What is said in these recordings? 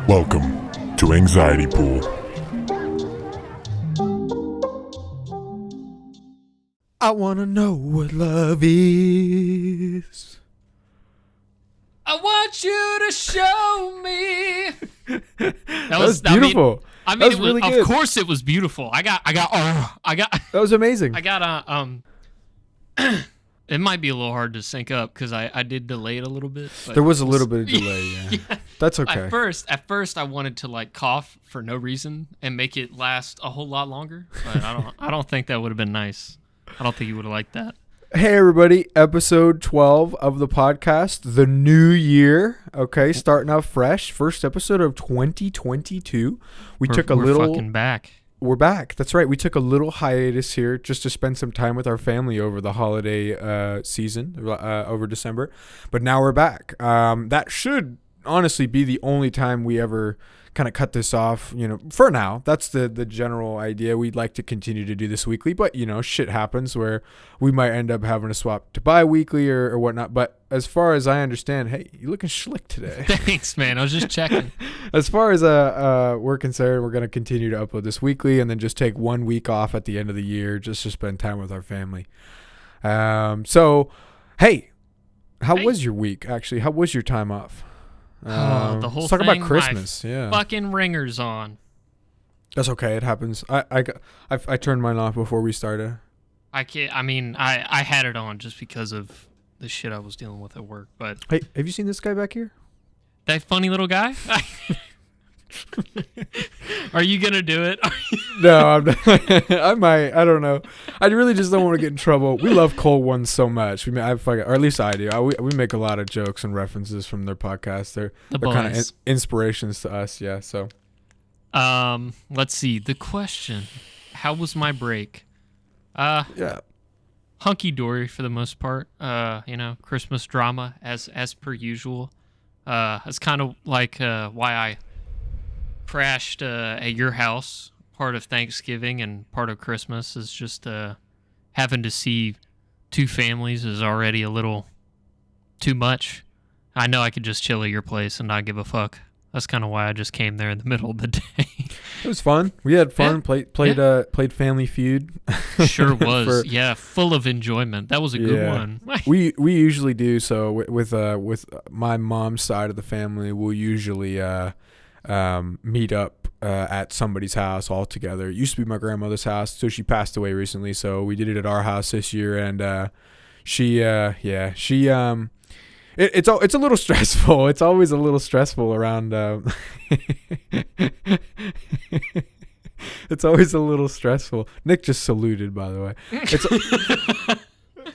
Welcome to Anxiety Pool. I want to know what love is. I want you to show me. That was beautiful. I mean, that was it was, really good. Of course it was beautiful. I got. That was amazing. I got It might be a little hard to sync up because I did delay it a little bit. But there was a little bit of delay, yeah. That's okay. At first, I wanted to like cough for no reason and make it last a whole lot longer, but I don't think that would have been nice. I don't think you would have liked that. Hey everybody, episode 12 of the podcast, the new year. Okay, starting out fresh. First episode of 2022. We're fucking back. We're back. That's right. We took a little hiatus here just to spend some time with our family over the holiday season, over December. But now we're back. That should honestly be the only time we ever kind of cut this off, for now. That's the general idea. We'd like to continue to do this weekly, but shit happens where we might end up having to swap to bi-weekly or whatnot. But as far as I understand, hey, you're looking slick today. Thanks, man. I was just checking. As far as we're concerned, we're going to continue to upload this weekly and then just take 1 week off at the end of the year just to spend time with our family. So, hey, how was your week, actually? How was your time off? The whole let's talk thing, about Christmas. Yeah, fucking ringers on. That's okay. It happens. I turned mine off before we started. I can't. I mean, I had it on just because of the shit I was dealing with at work. But hey, have you seen this guy back here? That funny little guy. Are you gonna do it? No, I'm not. I might. I don't know. I really just don't want to get in trouble. We love Cold Ones so much. Or at least I do. We make a lot of jokes and references from their podcast. They're kind of inspirations to us. Yeah. So, let's see. The question: how was my break? Yeah. Hunky dory for the most part. Christmas drama as per usual. It's kind of like why I crashed at your house. Part of Thanksgiving and part of Christmas is just having to see two families is already a little too much. I know I could just chill at your place and not give a fuck. That's kind of why I just came there in the middle of the day. It was fun. We had fun. Yeah. Played Family Feud. Sure was. Full of enjoyment. That was a good one. we usually do so with my mom's side of the family. We'll usually meet up at somebody's house all together. It used to be my grandmother's house, so she passed away recently. So we did it at our house this year, and it's a little stressful. It's always a little stressful around. It's always a little stressful. Nick just saluted, by the way. It's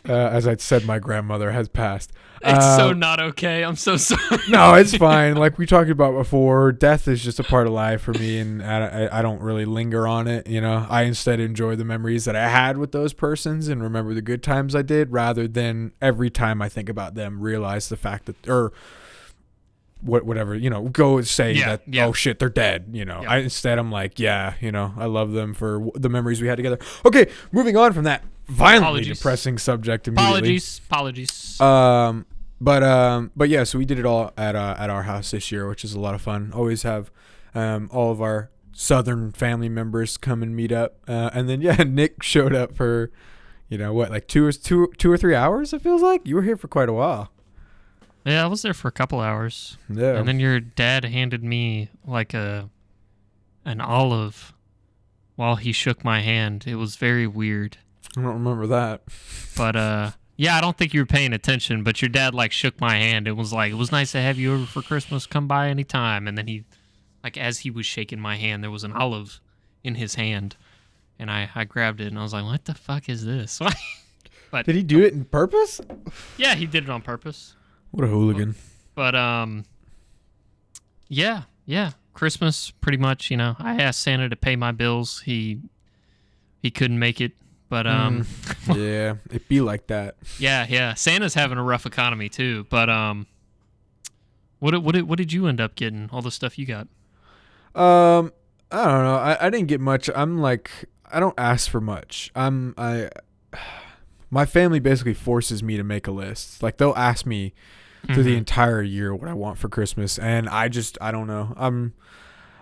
as I said, my grandmother has passed. It's so not okay. I'm so sorry. No, it's fine. Like we talked about before, death is just a part of life for me, and I don't really linger on it. I instead enjoy the memories that I had with those persons and remember the good times I did, rather than every time I think about them realize the fact that whatever, go and say oh shit, they're dead. Instead I'm like, I love them for the memories we had together. Okay, moving on from that violently depressing subject immediately. Apologies. But yeah, so we did it all at our house this year, which is a lot of fun. Always have all of our southern family members come and meet up, and then Nick showed up for like two or 3 hours. It feels like you were here for quite a while. Yeah, I was there for a couple hours. Yeah, and then your dad handed me like an olive while he shook my hand. It was very weird. I don't remember that. But I don't think you were paying attention, but your dad like shook my hand. It was like, it was nice to have you over for Christmas. Come by anytime. And then he, like, as he was shaking my hand, there was an olive in his hand. And I grabbed it and I was like, what the fuck is this? But did he do it in purpose? Yeah, he did it on purpose. What a hooligan. But yeah. Christmas, pretty much, I asked Santa to pay my bills. He couldn't make it. But yeah, it be like that. Yeah. Santa's having a rough economy too. But what did you end up getting? All the stuff you got? I don't know. I didn't get much. I'm like, I don't ask for much. My family basically forces me to make a list. Like they'll ask me through the entire year what I want for Christmas, and I don't know. I'm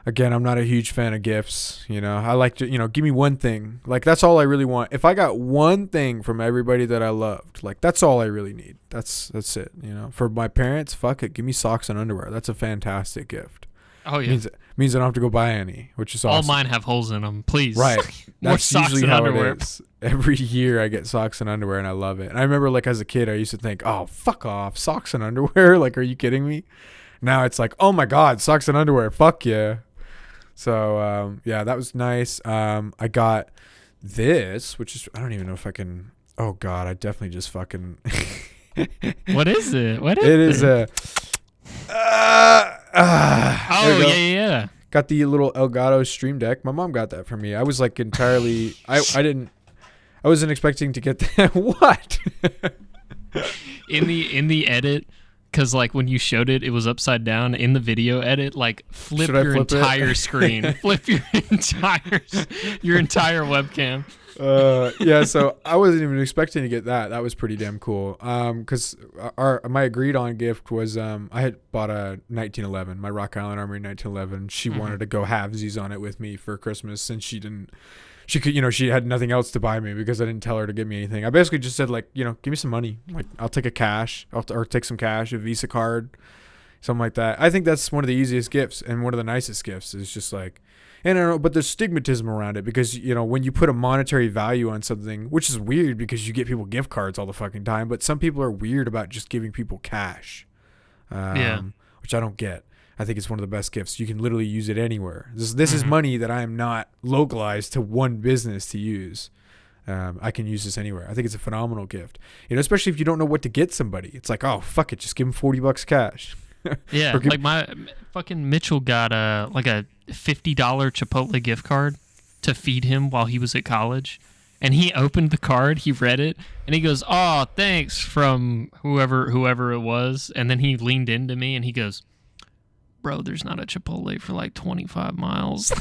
not a huge fan of gifts. I like to, give me one thing. Like, that's all I really want. If I got one thing from everybody that I loved, like, that's all I really need. That's it. For my parents, fuck it, give me socks and underwear. That's a fantastic gift. Oh yeah, means I don't have to go buy any, which is awesome. All mine have holes in them. Please, right? More That's socks usually and how underwear. it is. Every year I get socks and underwear, and I love it. And I remember, like, as a kid, I used to think, "Oh, fuck off, socks and underwear! Like, are you kidding me?" Now it's like, "Oh my god, socks and underwear! Fuck yeah!" So yeah, that was nice. I got this, which is, I don't even know if I can. Oh god, I definitely just fucking. What is it? What is it? It is a. Oh yeah. Got the little Elgato Stream Deck. My mom got that for me. I was like entirely. I wasn't expecting to get that. What? In the edit, because like when you showed it, it was upside down. In the video edit, like flip your entire screen, flip your entire webcam. Yeah, so I wasn't even expecting to get that. That was pretty damn cool. Because my agreed on gift was I had bought a 1911, my Rock Island Armory 1911. She wanted to go halvesies on it with me for Christmas, since she had nothing else to buy me because I didn't tell her to give me anything. I basically just said, like, give me some money. Like, I'll take or take some cash, a Visa card, something like that. I think that's one of the easiest gifts and one of the nicest gifts. Is just like. And I don't know, but there's stigmatism around it because, when you put a monetary value on something, which is weird because you get people gift cards all the fucking time, but some people are weird about just giving people cash, which I don't get. I think it's one of the best gifts. You can literally use it anywhere. This is money that I am not localized to one business to use. I can use this anywhere. I think it's a phenomenal gift, especially if you don't know what to get somebody. It's like, oh, fuck it, just give them $40 cash. Yeah, like my fucking Mitchell got a $50 Chipotle gift card to feed him while he was at college, and he opened the card, he read it, and he goes, "Oh, thanks," from whoever it was, and then he leaned into me and he goes, "Bro, there's not a Chipotle for like 25 miles."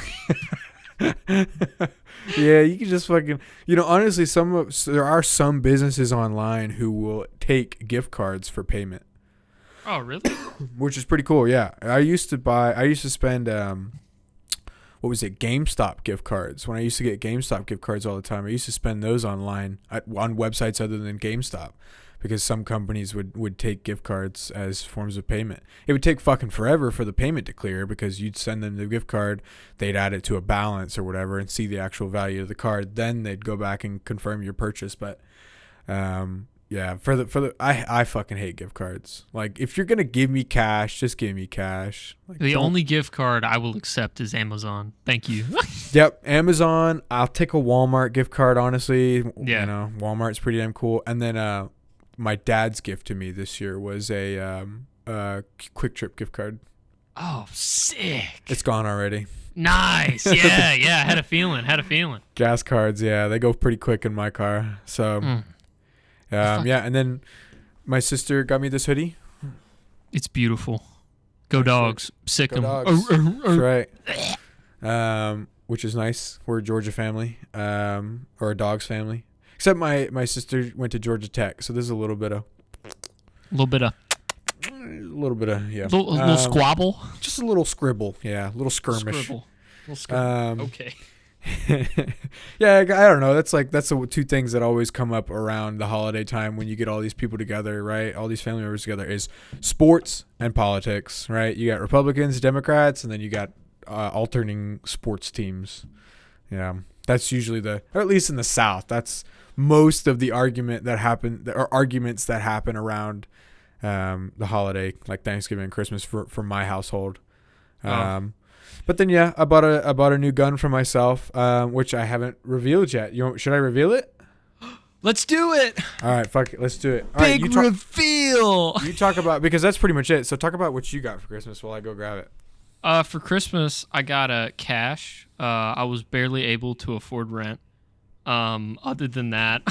Yeah, you can just fucking, honestly, there are some businesses online who will take gift cards for payment. Oh, really? Which is pretty cool. Yeah, I used to spend what was it, GameStop gift cards. When I used to get GameStop gift cards all the time, I used to spend those online on websites other than GameStop, because some companies would take gift cards as forms of payment. It would take fucking forever for the payment to clear because you'd send them the gift card, they'd add it to a balance or whatever and see the actual value of the card. Then they'd go back and confirm your purchase. But yeah, I fucking hate gift cards. Like, if you're gonna give me cash, just give me cash. Like, the only gift card I will accept is Amazon. Thank you. Yep, Amazon. I'll take a Walmart gift card, honestly. Yeah. Walmart's pretty damn cool. And then my dad's gift to me this year was a Quick Trip gift card. Oh, sick. It's gone already. Nice. Yeah, I had a feeling. Gas cards, yeah, they go pretty quick in my car. So. Yeah, and then my sister got me this hoodie. It's beautiful. Go dogs. Sick 'em. That's right. Which is nice. We're a Georgia family, or a Dogs family. Except my sister went to Georgia Tech, so there's a little bit of, yeah. Little squabble. Just a little scribble, yeah, a little skirmish. Okay. Yeah, I don't know. That's the two things that always come up around the holiday time when you get all these people together, right? All these family members together, is sports and politics, right? You got Republicans, Democrats, and then you got alternating sports teams. Yeah, that's usually or at least in the South, that's most of the arguments that happen around the holiday, like Thanksgiving and Christmas for my household. But then, yeah, I bought a new gun for myself, which I haven't revealed yet. Should I reveal it? Let's do it. All right, fuck it. Let's do it. All Big right, reveal. You talk about, because that's pretty much it. So talk about what you got for Christmas while I go grab it. For Christmas, I got a cash. I was barely able to afford rent. Other than that,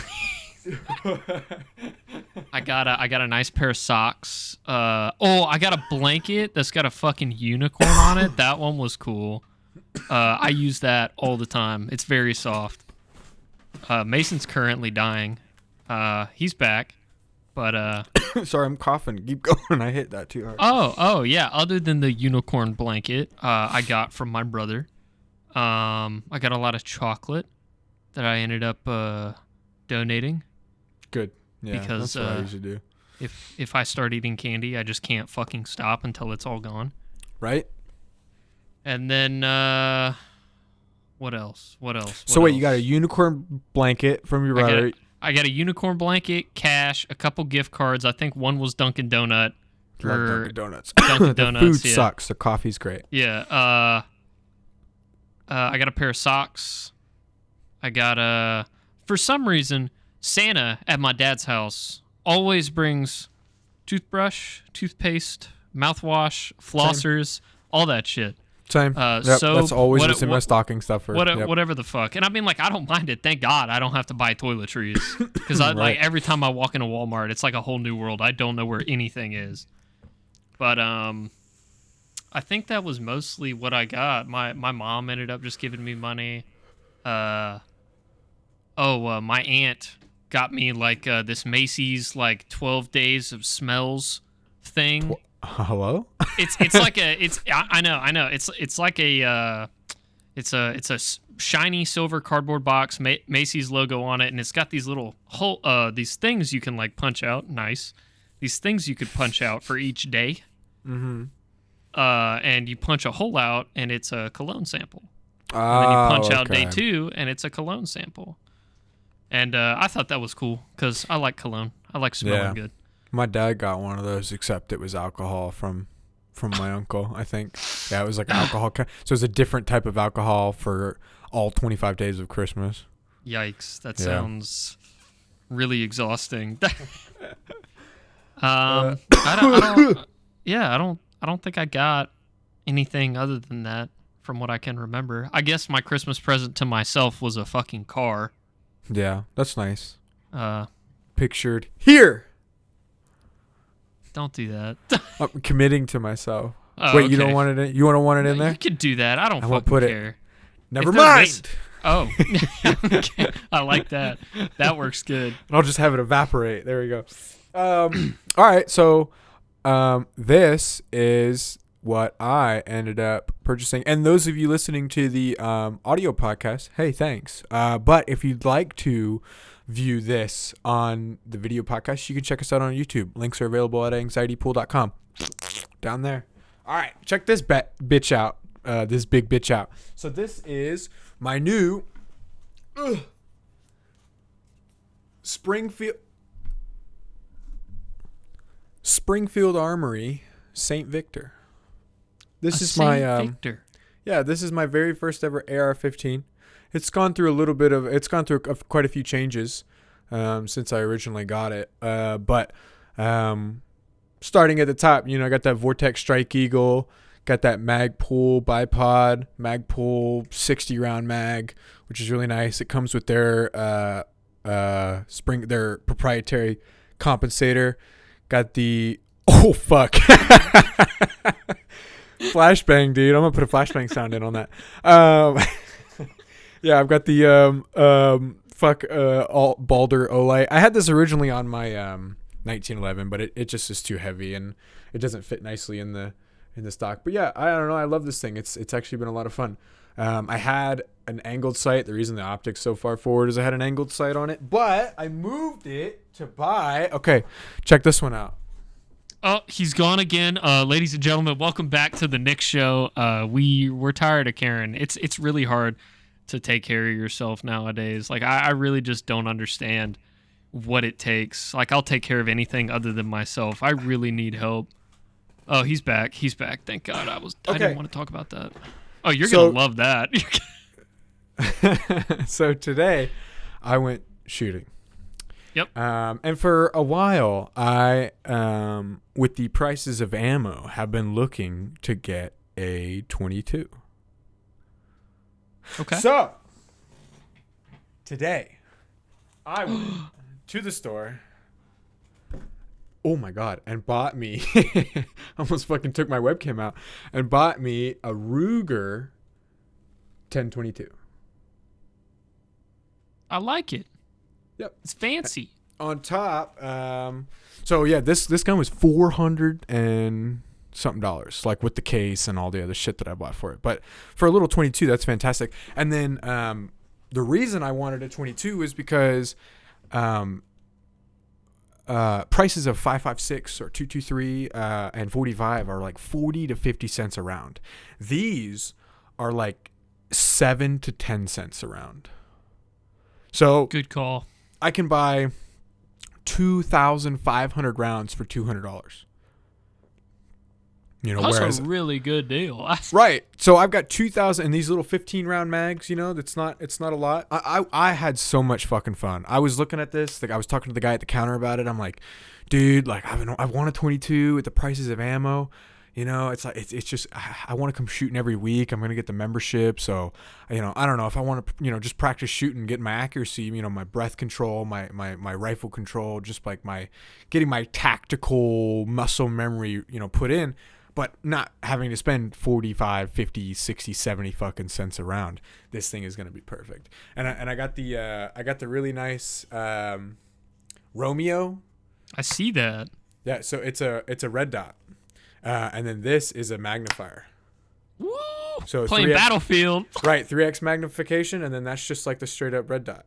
I got a nice pair of socks. I got a blanket that's got a fucking unicorn on it. That one was cool. I use that all the time. It's very soft. Mason's currently dying. He's back, But Sorry, I'm coughing. Keep going. I hit that too hard. oh yeah. Other than the unicorn blanket, I got from my brother. I got a lot of chocolate that I ended up donating. Good. Yeah, because that's what I usually do. If I start eating candy, I just can't fucking stop until it's all gone. Right? And then what else? So wait, you got a unicorn blanket from your brother. I got a unicorn blanket, cash, a couple gift cards. I think one was Dunkin' Donut. Love Dunkin' Donuts. Dunkin' Donuts. The food yeah. sucks. The coffee's great. Yeah. I got a pair of socks. I got for some reason, Santa at my dad's house always brings toothbrush, toothpaste, mouthwash, flossers, all that shit. Same. Soap, that's always what's in my stocking stuffer. Whatever the fuck. And I mean, like, I don't mind it. Thank God I don't have to buy toiletries. Because like every time I walk into Walmart, it's like a whole new world. I don't know where anything is. But I think that was mostly what I got. My mom ended up just giving me money. My aunt got me like this Macy's like 12 days of smells thing. Hello? It's like I know. It's like a shiny silver cardboard box, Macy's logo on it, and it's got these little these things you can like punch out. Nice. These things you could punch out for each day. Mm-hmm. And you punch a hole out, and it's a cologne sample. And then you punch out day 2, and it's a cologne sample. And I thought that was cool because I like cologne. I like smelling good. My dad got one of those, except it was alcohol from my uncle, I think. Yeah, it was like alcohol. So it was a different type of alcohol for all 25 days of Christmas. Yikes. That sounds really exhausting. I don't think I got anything other than that from what I can remember. I guess my Christmas present to myself was a fucking car. Yeah, that's nice. Pictured here. Don't do that. I'm committing to myself. Oh, wait, okay. you don't want it in? You don't want it in there? You could do that. I won't put care. It. Never mind. Oh, okay. I like that. That works good. I'll just have it evaporate. There we go. All right, so this is what I ended up purchasing. And those of you listening to the audio podcast, hey, thanks. But if you'd like to view this on the video podcast, you can check us out on YouTube. Links are available at anxietypool.com. Down there. All right, check this bitch out. This big bitch out. So this is my new Springfield Armory St. Victor. This is my Victor. Yeah, this is my very first ever AR-15. It's gone through quite a few changes since I originally got it. But starting at the top, I got that Vortex Strike Eagle, got that Magpul bipod, Magpul 60 round mag, which is really nice. It comes with their their proprietary compensator. Got the flashbang, dude. I'm gonna put a flashbang sound in on that. Yeah, I've got the Balder Olight. I had this originally on my 1911, but it just is too heavy and it doesn't fit nicely in the stock. But yeah, I don't know. I love this thing. It's actually been a lot of fun. I had an angled sight. The reason the optic's so far forward is I had an angled sight on it, but I moved it to buy. Okay, check this one out. Oh, he's gone again. Ladies and gentlemen, welcome back to the Nick Show. We're tired of Karen. It's really hard to take care of yourself nowadays. Like, I really just don't understand what it takes. Like, I'll take care of anything other than myself. I really need help. Oh, he's back. Thank God. I didn't want to talk about that. Oh, you're going to love that. So today I went shooting. Yep. And for a while, I, with the prices of ammo, have been looking to get a 22. Okay. So today, I went to the store. Oh my God! And bought me. Almost fucking took my webcam out and bought me a Ruger 1022. I like it. Yep. It's fancy. on top, so yeah, this gun was $400 and something dollars, like with the case and all the other shit that I bought for it. But for a little 22, that's fantastic. And then the reason I wanted a 22 is because prices of 5.56 or 223 and 45 are like 40 to 50 cents a round. These are like 7 to 10 cents a round. So good call. I can buy 2,500 rounds for $200. You know, That's whereas a really good deal. right. So I've got 2,000 and these little 15 round mags. You know, it's not a lot. I had so much fucking fun. I was looking at this. Like I was talking to the guy at the counter about it. I'm like, dude, like I want a 22 at the prices of ammo. You know, it's like it's just I want to come shooting every week. I'm gonna get the membership, so you know I don't know if I want to just practice shooting, get my accuracy, you know, my breath control, my rifle control, just like getting my tactical muscle memory, you know, put in, but not having to spend 45, 50, 60, 70 fucking cents a round. This thing is gonna be perfect. And I got the really nice Romeo. I see that. Yeah, so it's a red dot. And then this is a magnifier. Woo! So playing 3x, Battlefield. Right, 3x magnification, and then that's just like the straight up red dot.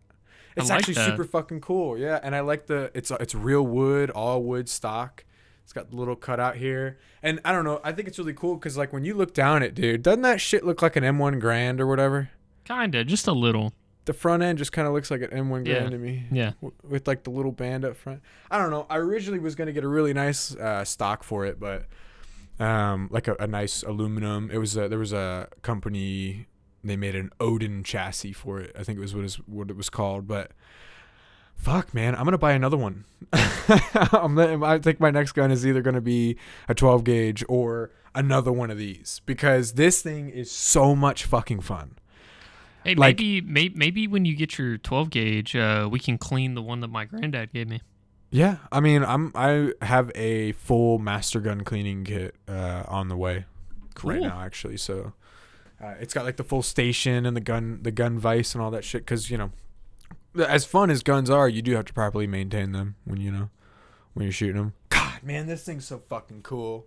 It's like actually that. super fucking cool, yeah. And I like it's real wood, all wood stock. It's got the little cutout here, and I don't know. I think it's really cool because like when you look down it, dude, doesn't that shit look like an M1 Grand or whatever? Kinda, just a little. The front end just kind of looks like an M1 Grand to me. Yeah. With like the little band up front. I don't know. I originally was gonna get a really nice stock for it, but. Like a nice aluminum. It was there was a company, they made an Odin chassis for it. I think it was what it was called. But fuck, man, I'm gonna buy another one. I think my next gun is either gonna be a 12 gauge or another one of these because this thing is so much fucking fun. Hey, like, maybe when you get your 12 gauge, we can clean the one that my granddad gave me. Yeah, I mean, I have a full master gun cleaning kit on the way right now, actually. So it's got like the full station and the gun vise and all that shit. Because you know, as fun as guns are, you do have to properly maintain them when you're shooting them. God, man, this thing's so fucking cool.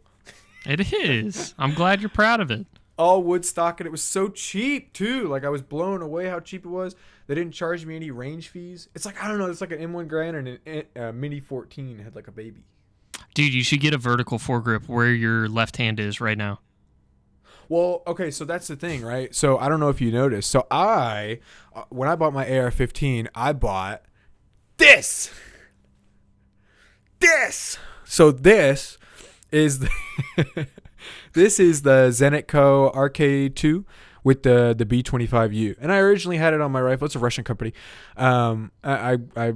It is. I'm glad you're proud of it. All wood stock, and it was so cheap too. Like I was blown away how cheap it was. They didn't charge me any range fees. It's like I don't know. It's like an M1 Grand and a Mini 14 had like a baby. Dude, you should get a vertical foregrip where your left hand is right now. Well, okay, so that's the thing, right? So I don't know if you noticed. So when I bought my AR-15, I bought this. So this is this is the Zenitco RK2 with the B25U, and I originally had it on my rifle. It's a Russian company. I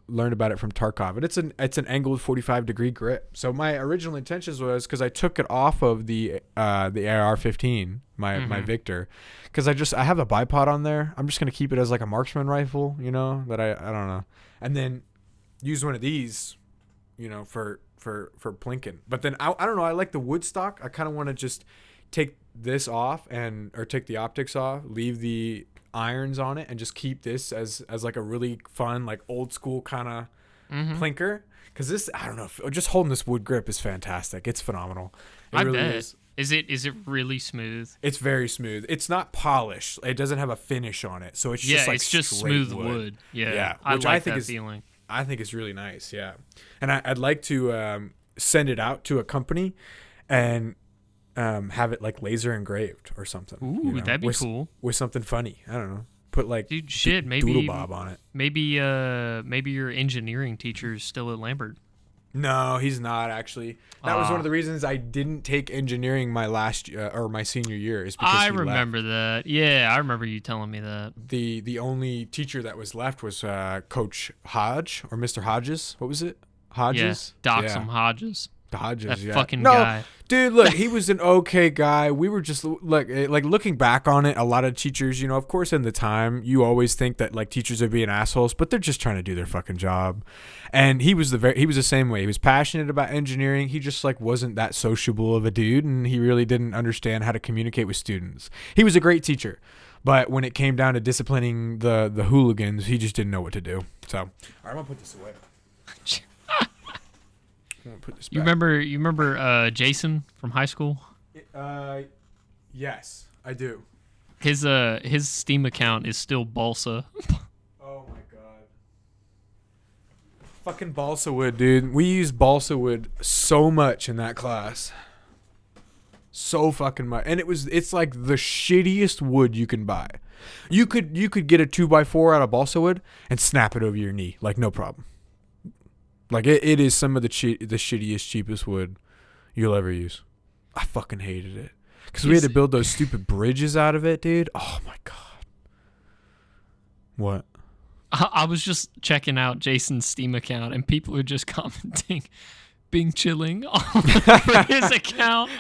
learned about it from Tarkov, and it's an angled 45-degree grip. So my original intentions was because I took it off of the AR-15, my Victor, because I have a bipod on there. I'm just gonna keep it as like a marksman rifle, you know, that I don't know, and then use one of these, you know, for plinking. But then I don't know. I like the wood stock. I kind of want to just take this off or take the optics off, leave the irons on it, and just keep this as like a really fun, like old school kind of plinker. Because this, I don't know, just holding this wood grip is fantastic. It's phenomenal. It really bet. Is it really smooth? It's very smooth. It's not polished. It doesn't have a finish on it, so it's just like it's just straight smooth wood. Yeah, yeah. I Which like I think that is feeling. I think it's really nice, yeah. And I'd like to send it out to a company and have it like laser engraved or something. Ooh, you know, that'd be cool. With something funny. I don't know. Put like Dude, shit, maybe Doodle Bob on it. Maybe your engineering teacher is still at Lambert. No, he's not actually. That was one of the reasons I didn't take engineering my last or my senior year is because I remember that. Yeah, I remember you telling me that. The only teacher that was left was Coach Hodge or Mr. Hodges. What was it? Hodges? Yeah, Doxum Hodges. Hodges, that fucking guy. Dude, look, he was an okay guy. We were just like looking back on it, a lot of teachers, you know, of course in the time you always think that like teachers are being assholes, but they're just trying to do their fucking job. And he was the same way. He was passionate about engineering. He just like wasn't that sociable of a dude, and he really didn't understand how to communicate with students. He was a great teacher, but when it came down to disciplining the hooligans, he just didn't know what to do. So, all right, I'm gonna put this away. won't put this You back. remember Jason from high school? Yes, I do. His Steam account is still Balsa. Oh my god. Fucking balsa wood, dude. We used balsa wood so much in that class. So fucking much. And it's like the shittiest wood you can buy. You could get a 2x4 out of balsa wood and snap it over your knee, like no problem. Like it is some of the shittiest, cheapest wood you'll ever use. I fucking hated it. Because we had to build those stupid bridges out of it, dude. Oh my god. What? I was just checking out Jason's Steam account, and people were just commenting, Bing chilling all over his account.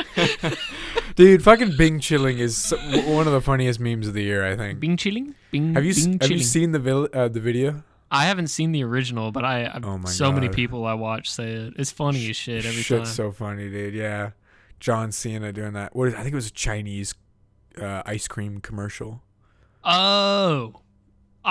Dude, fucking Bing chilling is one of the funniest memes of the year, I think. Bing chilling? Have you seen the video? I haven't seen the original, but many God. people I watch say it. It's funny as shit every time. Shit's so funny, dude. Yeah. John Cena doing that. I think it was a Chinese ice cream commercial. Oh.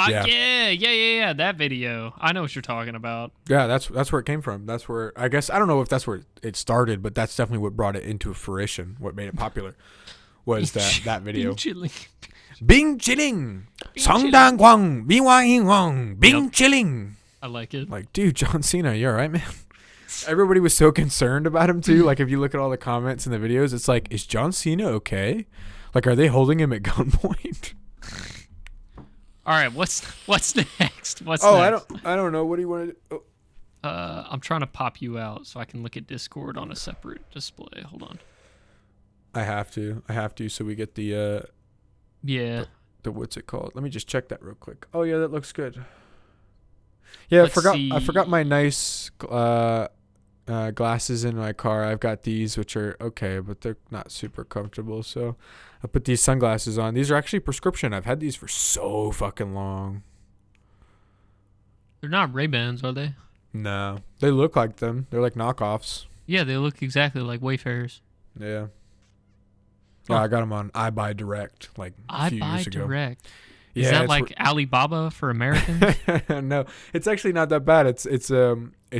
Yeah. Yeah. That video. I know what you're talking about. Yeah, that's where it came from. That's where, I guess, I don't know if that's where it started, but that's definitely what brought it into fruition. What made it popular was that video. Bing chilling. Bing chilling. Song Dan Kwang. Bing Wang Wang. Bing chilling. I like it. Like, dude, John Cena, you all right, man? Everybody was so concerned about him too. Like, if you look at all the comments in the videos, it's like, is John Cena okay? Like, are they holding him at gunpoint? All right, what's next? What's next? I don't know. What do you want to do? Oh. I'm trying to pop you out so I can look at Discord on a separate display. Hold on. I have to, so we get the the what's it called? Let me just check that real quick. Oh yeah, that looks good. Yeah, I forgot my nice glasses in my car. I've got these, which are okay, but they're not super comfortable. So I put these sunglasses on. These are actually prescription. I've had these for so fucking long. They're not Ray-Bans, are they? No, they look like them. They're like knockoffs. Yeah, they look exactly like Wayfarers. Yeah. Yeah, I got them on iBuy Direct like a few years ago. iBuy Direct. Is that like Alibaba for Americans? No, it's actually not that bad. It's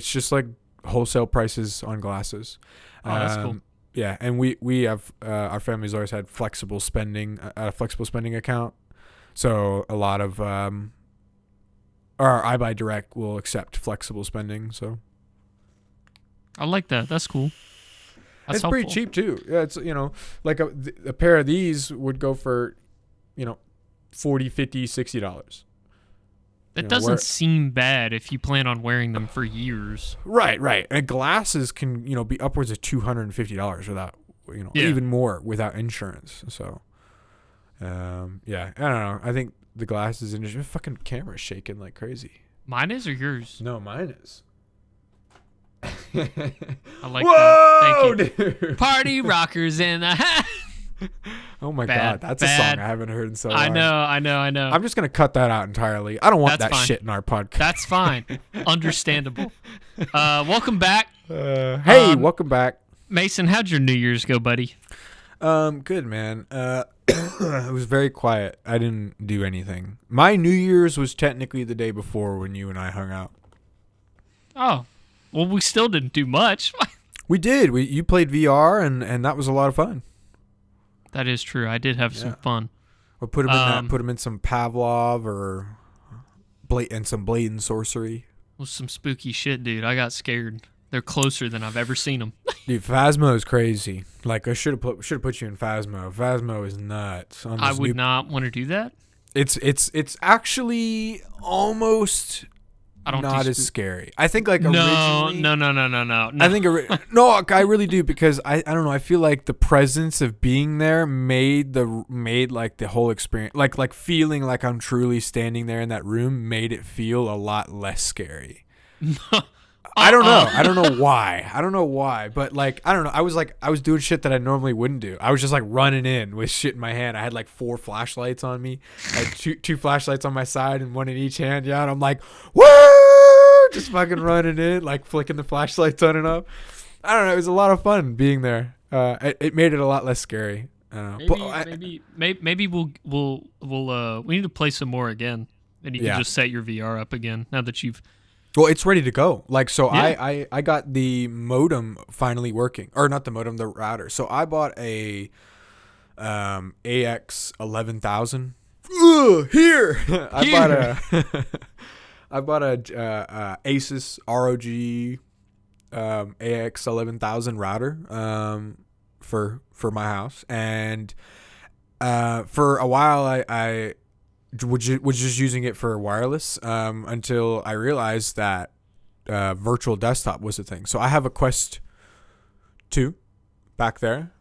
just like wholesale prices on glasses. Oh, that's cool. Yeah, and we have our family's always had flexible spending account, so a lot of our iBuy Direct will accept flexible spending. So I like that. That's cool. That's it's helpful. pretty cheap too. Yeah, it's like a pair of these would go for $40, $50, $60. That doesn't seem bad if you plan on wearing them for years. Right. And glasses can, be upwards of $250 without, even more without insurance. So, yeah, I don't know. I think the glasses industry, fucking camera's shaking like crazy. Mine is or yours? No, mine is. I like Whoa, that. Thank you. Dude. Party rockers in the Oh my God, that's a song I haven't heard in so long. I know. I'm just gonna cut that out entirely. I don't want That's that fine. shit in our podcast. That's fine. Understandable. Welcome back. Welcome back. Mason, how'd your New Year's go, buddy? Good, man. It was very quiet. I didn't do anything. My New Year's was technically the day before when you and I hung out. Oh, well, we still didn't do much. We did. You played VR, and that was a lot of fun. That is true. I did have some fun. Or put him in some Pavlov or some Blade and Sorcery. Was some spooky shit, dude. I got scared. They're closer than I've ever seen them. Dude, Phasmo is crazy. Like, I should have put you in Phasmo. Phasmo is nuts. I would not want to do that. It's actually almost not as scary. I think originally. No. I think I really do, because I don't know. I feel like the presence of being there made like the whole experience, like feeling like I'm truly standing there in that room, made it feel a lot less scary. I don't know. I don't know why. But like, I don't know. I was doing shit that I normally wouldn't do. I was just like running in with shit in my hand. I had like 4 flashlights on me, like two flashlights on my side and one in each hand. Yeah. And I'm like, woo! Just fucking running in, like flicking the flashlights on and off. I don't know. It was a lot of fun being there. It made it a lot less scary. Maybe we need to play some more again, and you can just set your VR up again now that you've Well, it's ready to go. Like, so Yeah. I got the modem finally working, or not the modem, the router. So I bought a AX 11,000. Here. I bought a I bought a Asus ROG AX 11,000 router for my house, and for a while I was just using it for wireless until I realized that virtual desktop was a thing. So I have a Quest 2 back there.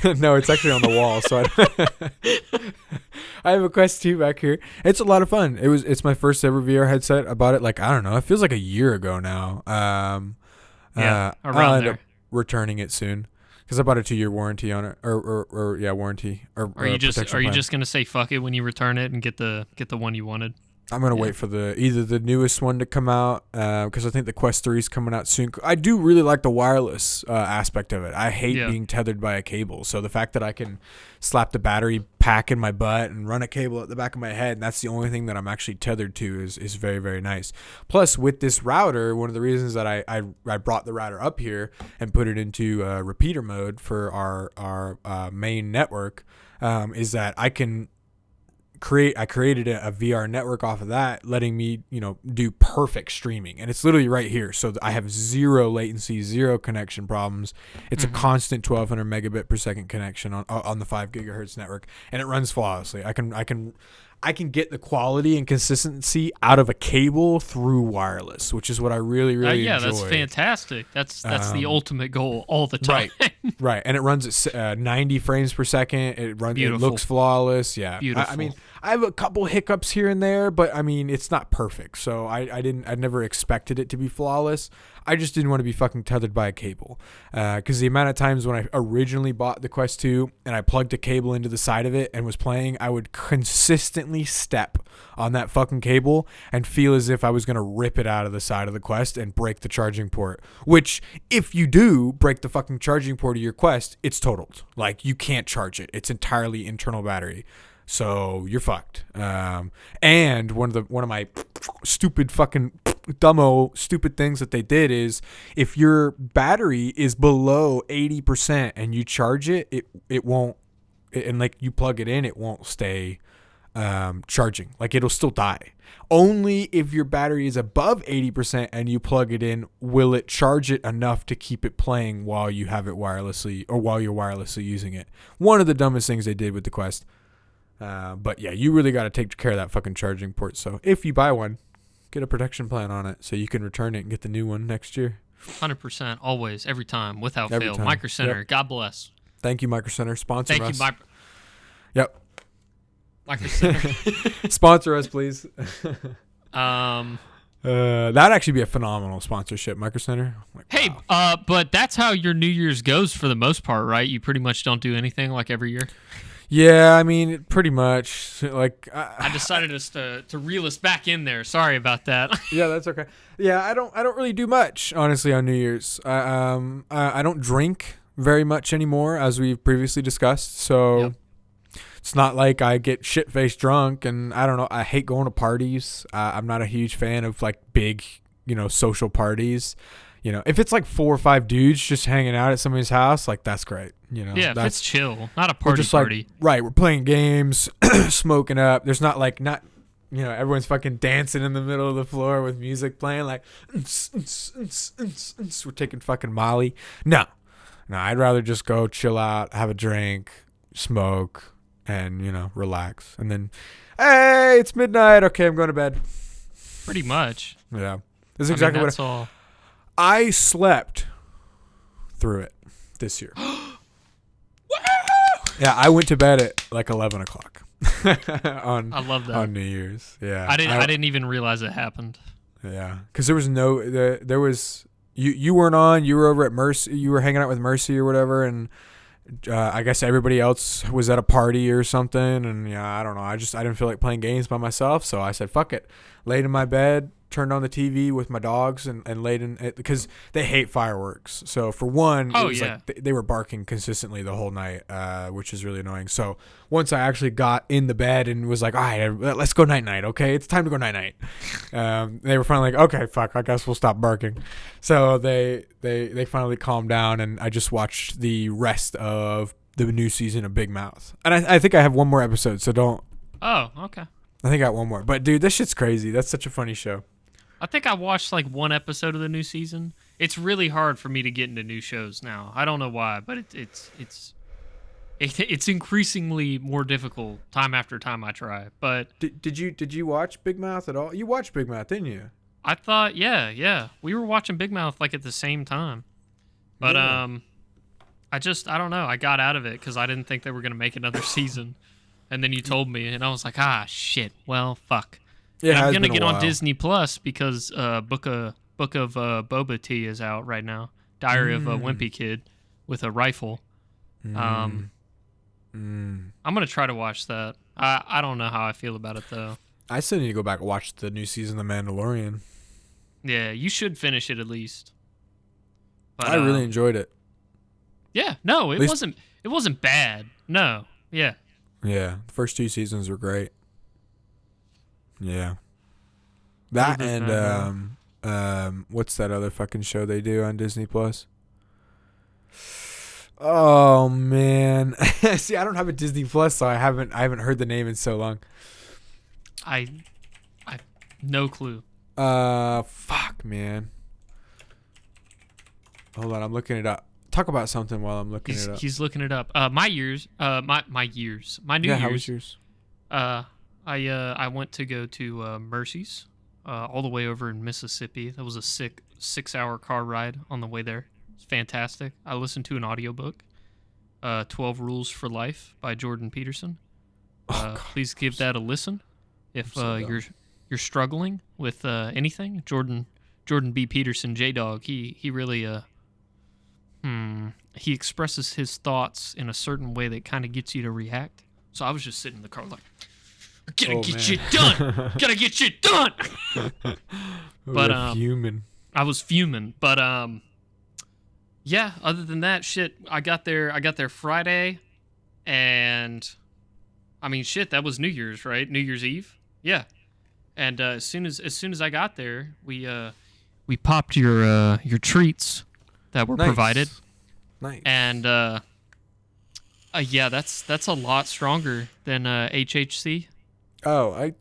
No, it's actually on the wall. So I have a Quest 2 back here. It's a lot of fun. It's my first ever VR headset. I bought it like, I don't know, it feels like a year ago now. Yeah, I'll around end there. up returning it soon because I bought a 2-year warranty on it, or warranty or Are you just protection plan. gonna say fuck it when you return it and get the one you wanted? I'm gonna wait for either the newest one to come out because I think the Quest 3 is coming out soon. I do really like the wireless aspect of it. I hate being tethered by a cable. So the fact that I can slap the battery pack in my butt and run a cable at the back of my head, and that's the only thing that I'm actually tethered to is very, very nice. Plus, with this router, one of the reasons that I brought the router up here and put it into repeater mode for our main network is that I created a VR network off of that, letting me, do perfect streaming. And it's literally right here. So I have zero latency, zero connection problems. It's a constant 1200 megabit per second connection on the 5 gigahertz network, and it runs flawlessly. I can get the quality and consistency out of a cable through wireless, which is what I really, really enjoy. That's fantastic. That's the ultimate goal all the time. Right. And it runs at 90 frames per second. It looks flawless. Yeah. Beautiful. I mean, I have a couple hiccups here and there, but I mean, it's not perfect. So I never expected it to be flawless. I just didn't want to be fucking tethered by a cable. Because the amount of times when I originally bought the Quest 2 and I plugged a cable into the side of it and was playing, I would consistently step on that fucking cable and feel as if I was going to rip it out of the side of the Quest and break the charging port. Which, if you do break the fucking charging port of your Quest, it's totaled. Like, you can't charge it. It's entirely internal battery. So you're fucked. And one of my stupid things that they did is if your battery is below 80% and you charge it, it won't, and like you plug it in, it won't stay charging. Like, it'll still die. Only if your battery is above 80% and you plug it in will it charge it enough to keep it playing while you have it wirelessly, or while you're wirelessly using it. One of the dumbest things they did with the Quest. But yeah, you really got to take care of that fucking charging port. So if you buy one, get a protection plan on it so you can return it and get the new one next year. 100%, always, every time, without fail. Time. Micro Center, Yep. God bless. Thank you, Micro Center. Sponsor Thank us. you, Yep. Micro Center. Sponsor us, please. um. That'd actually be a phenomenal sponsorship, Micro Center. Like, Hey, wow. but that's how your New Year's goes for the most part, right? You pretty much don't do anything like every year. Yeah, I mean, pretty much. Like, I decided to reel us back in there. Sorry about that. yeah, that's okay. Yeah, I don't really do much, honestly, on New Year's. I don't drink very much anymore, as we've previously discussed. So Yep. It's not like I get shit-faced drunk, and I don't know. I hate going to parties. I'm not a huge fan of like big, social parties. If it's like 4 or 5 dudes just hanging out at somebody's house, like that's great. Yeah, if it's chill, not a we're party. just like, right, we're playing games, smoking up. There's not everyone's fucking dancing in the middle of the floor with music playing like we're taking fucking Molly. No, I'd rather just go chill out, have a drink, smoke, and relax. And then, hey, it's midnight. Okay, I'm going to bed. Pretty much. Yeah, this is exactly that's all. I slept through it this year. Yeah, I went to bed at like 11 o'clock I love that. on New Year's. Yeah, I didn't even realize it happened. Yeah, because there was you weren't on. You were over at Mercy. You were hanging out with Mercy or whatever, and I guess everybody else was at a party or something. And yeah, I don't know. I didn't feel like playing games by myself, so I said, "Fuck it." Laid in my bed, turned on the TV with my dogs and laid in it because they hate fireworks. So for one, it was like they were barking consistently the whole night, which is really annoying. So once I actually got in the bed and was like, all right, let's go night night. Okay, it's time to go night night. They were finally like, okay, fuck, I guess we'll stop barking. So they finally calmed down, and I just watched the rest of the new season of Big Mouth. And I think I have one more episode, so don't. Oh, okay. I think I got one more. But, dude, this shit's crazy. That's such a funny show. I think I watched like one episode of the new season. It's really hard for me to get into new shows now. I don't know why, but it's increasingly more difficult time after time I try. But did you watch Big Mouth at all? You watched Big Mouth, didn't you? I thought, yeah. We were watching Big Mouth like at the same time. But I don't know. I got out of it because I didn't think they were going to make another season. And then you told me, and I was like, shit. Well, fuck. Yeah, I'm going to get on Disney Plus because Book of Boba Tea is out right now. Diary of a Wimpy Kid with a rifle. I'm going to try to watch that. I don't know how I feel about it, though. I still need to go back and watch the new season of The Mandalorian. Yeah, you should finish it at least. But, I really enjoyed it. Yeah, no, it wasn't bad. No, yeah. Yeah, the first 2 seasons were great. Yeah. That and what's that other fucking show they do on Disney Plus? Oh man. See, I don't have a Disney Plus, so I haven't heard the name in so long. I no clue. Fuck, man. Hold on, I'm looking it up. Talk about something while I'm looking it up. He's looking it up. My New Year's. How was yours? I went to go to Mercy's, all the way over in Mississippi. That was a 6-hour car ride on the way there. It's fantastic. I listened to an audiobook, 12 Rules for Life by Jordan Peterson. Please give that a listen if you're struggling with anything. Jordan B. Peterson, J-Dog, he really he expresses his thoughts in a certain way that kind of gets you to react. So I was just sitting in the car like, gotta get shit done. Gotta get shit done. But fuming. I was fuming. But yeah, other than that, shit, I got there Friday, and I mean, shit, that was New Year's, right? New Year's Eve. Yeah. And as soon as I got there, we popped your treats that were provided. Nice. And yeah, that's a lot stronger than HHC. Oh, I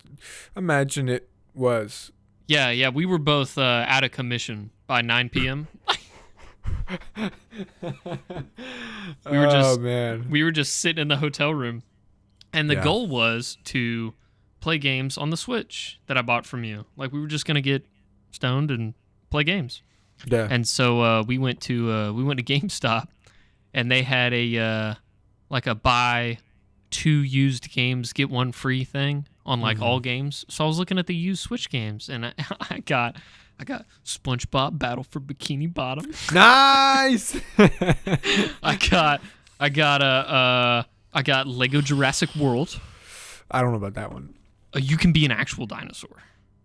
imagine it was. Yeah, we were both out of commission by 9 p.m. We were just sitting in the hotel room, and the goal was to play games on the Switch that I bought from you. Like, we were just gonna get stoned and play games. Yeah. And so we went to GameStop, and they had a buy 2 used games get 1 free thing on like all games. So I was looking at the used Switch games, and I got SpongeBob Battle for Bikini Bottom. Nice. I got Lego Jurassic World. I don't know about that one. You can be an actual dinosaur,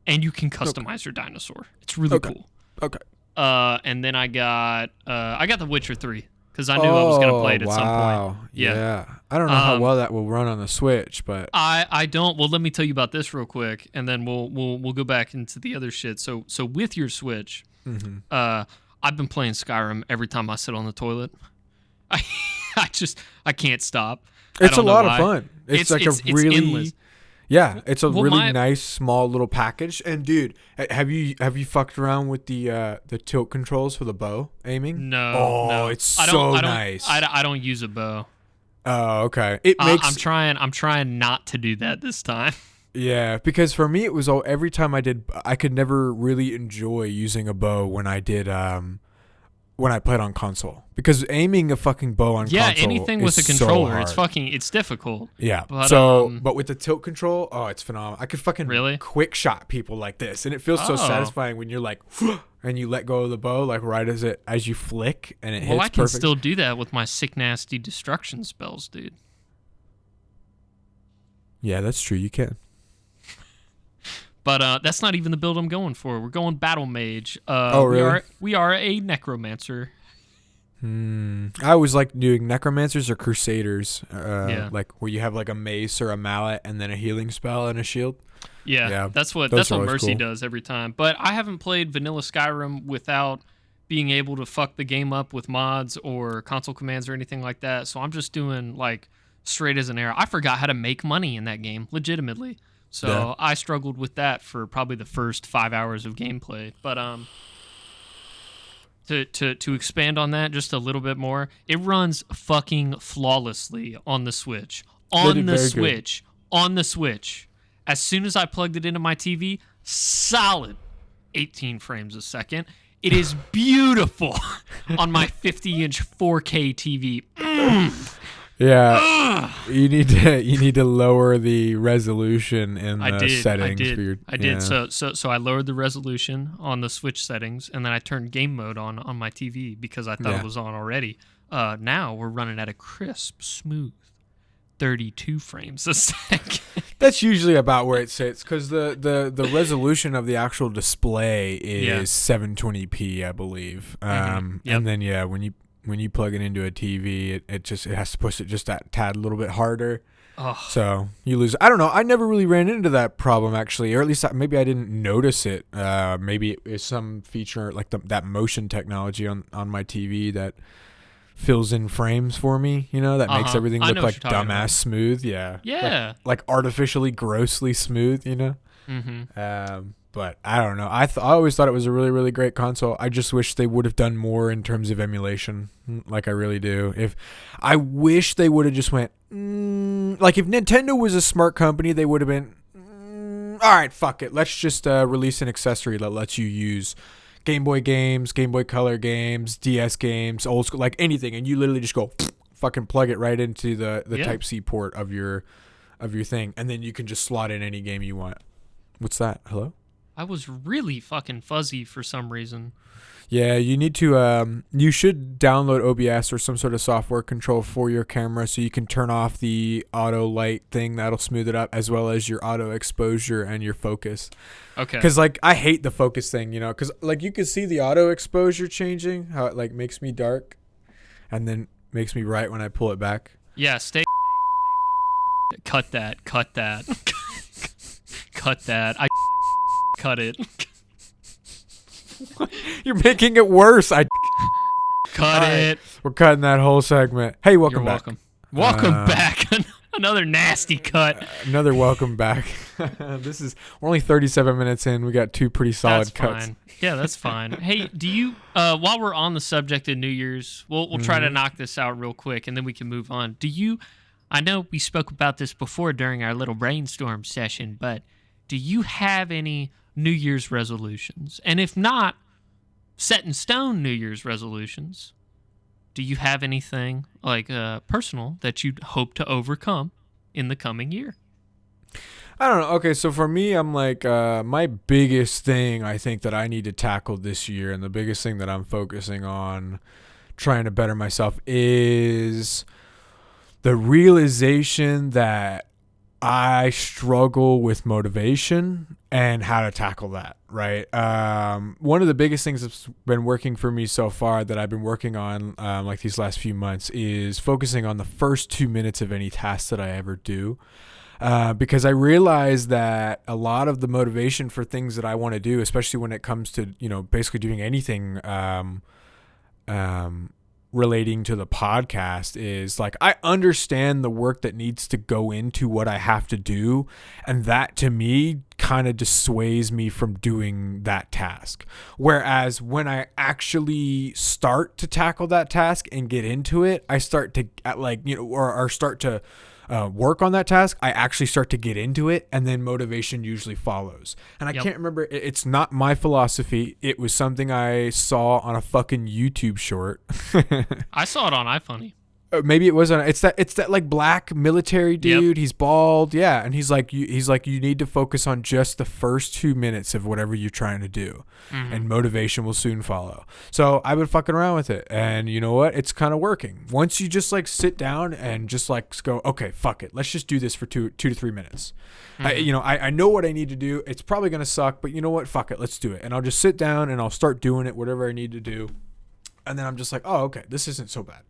and you can customize your dinosaur. It's really cool. Okay. And then I got The Witcher 3 because I knew I was gonna play it at some point. Yeah. I don't know how well that will run on the Switch, but I don't. Well, let me tell you about this real quick, and then we'll go back into the other shit. So with your Switch, I've been playing Skyrim every time I sit on the toilet. I can't stop. It's a lot of fun. It's really endless. Yeah, it's a really nice small little package. And dude, have you fucked around with the tilt controls for the bow aiming? No. It's so nice. I don't use a bow. Oh, okay. I'm trying not to do that this time. Yeah, because for me it was every time I could never really enjoy using a bow when I did when I played on console, because aiming a fucking bow on console anything with a controller, it's difficult. Yeah. But but with the tilt control, it's phenomenal. I could fucking quick shot people like this, and it feels so satisfying when you're like, and you let go of the bow like right as you flick, and it hits perfect. Well, I can still do that with my sick nasty destruction spells, dude. Yeah, that's true. You can. But that's not even the build I'm going for. We're going battle mage. Oh, really? We are a necromancer. I always like doing necromancers or crusaders. Yeah. Like where you have like a mace or a mallet and then a healing spell and a shield. Yeah, that's what always Mercy cool. does every time. But I haven't played vanilla Skyrim without being able to fuck the game up with mods or console commands or anything like that. So I'm just doing like straight as an arrow. I forgot how to make money in that game, legitimately. So Yeah. I struggled with that for probably the first 5 hours of gameplay. But to expand on that just a little bit more, it runs fucking flawlessly on the Switch. On the Switch. As soon as I plugged it into my TV, solid 18 frames a second. It is beautiful on my 50-inch 4K TV. Yeah, you need to lower the resolution in the settings. I did. So I lowered the resolution on the Switch settings, and then I turned game mode on my TV because I thought it was on already. Now we're running at a crisp, smooth 32 frames a second. That's usually about where it sits because the resolution of the actual display is 720p, I believe. And then when you plug it into a TV, it has to push it just that tad a little bit harder. Oh. So you lose. I don't know. I never really ran into that problem actually, or at least maybe I didn't notice it. Maybe it's some feature like that motion technology on my TV that fills in frames for me, that makes everything look like dumbass smooth. Yeah. Like artificially grossly smooth, But I don't know. I always thought it was a really, really great console. I just wish they would have done more in terms of emulation. Like I really do. I wish they would have just went, like if Nintendo was a smart company, they would have been, all right, fuck it. Let's just release an accessory that lets you use Game Boy games, Game Boy Color games, DS games, old school, like anything, and you literally just go fucking plug it right into the Type-C port of your thing, and then you can just slot in any game you want. What's that? Hello? I was really fucking fuzzy for some reason. Yeah, you need to you should download OBS or some sort of software control for your camera so you can turn off the auto light thing that'll smooth it up, as well as your auto exposure and your focus. Okay. Because like I hate the focus thing, because like you can see the auto exposure changing, how it like makes me dark and then makes me bright when I pull it back. Yeah, cut that. Cut that. I cut it. You're making it worse. Cut right, it. We're cutting that whole segment. Hey, welcome You're back. Welcome back. Another nasty cut. Another welcome back. We're only 37 minutes in. We got two pretty solid cuts. Fine. Yeah, that's fine. Hey, do you while we're on the subject of New Year's, we'll try to knock this out real quick and then we can move on. I know we spoke about this before during our little brainstorm session, but do you have any New Year's resolutions? And if not, set in stone New Year's resolutions, do you have anything like personal that you'd hope to overcome in the coming year? I don't know. Okay, so for me, I'm like, my biggest thing I think that I need to tackle this year, and the biggest thing that I'm focusing on trying to better myself is the realization that I struggle with motivation and how to tackle that, right? One of the biggest things that's been working for me so far that I've been working on like these last few months is focusing on the first 2 minutes of any task that I ever do. Because I realize that a lot of the motivation for things that I want to do, especially when it comes to, basically doing anything relating to the podcast, is like I understand the work that needs to go into what I have to do, and that to me kind of dissuades me from doing that task. Whereas when I actually start to tackle that task and get into it, I start to or start to work on that task, I actually start to get into it, and then motivation usually follows. And I can't remember, it's not my philosophy. It was something I saw on a fucking YouTube short. I saw it on iFunny. Maybe it wasn't. It's that like black military dude. Yep. He's bald. Yeah. And he's like, you need to focus on just the first 2 minutes of whatever you're trying to do, and motivation will soon follow. So I've been fucking around with it, and you know what? It's kind of working. Once you just like sit down and just like go, okay, fuck it. Let's just do this for 2 to 3 minutes. I know what I need to do. It's probably going to suck, but you know what? Fuck it. Let's do it. And I'll just sit down and I'll start doing it, whatever I need to do. And then I'm just like, oh, okay, this isn't so bad.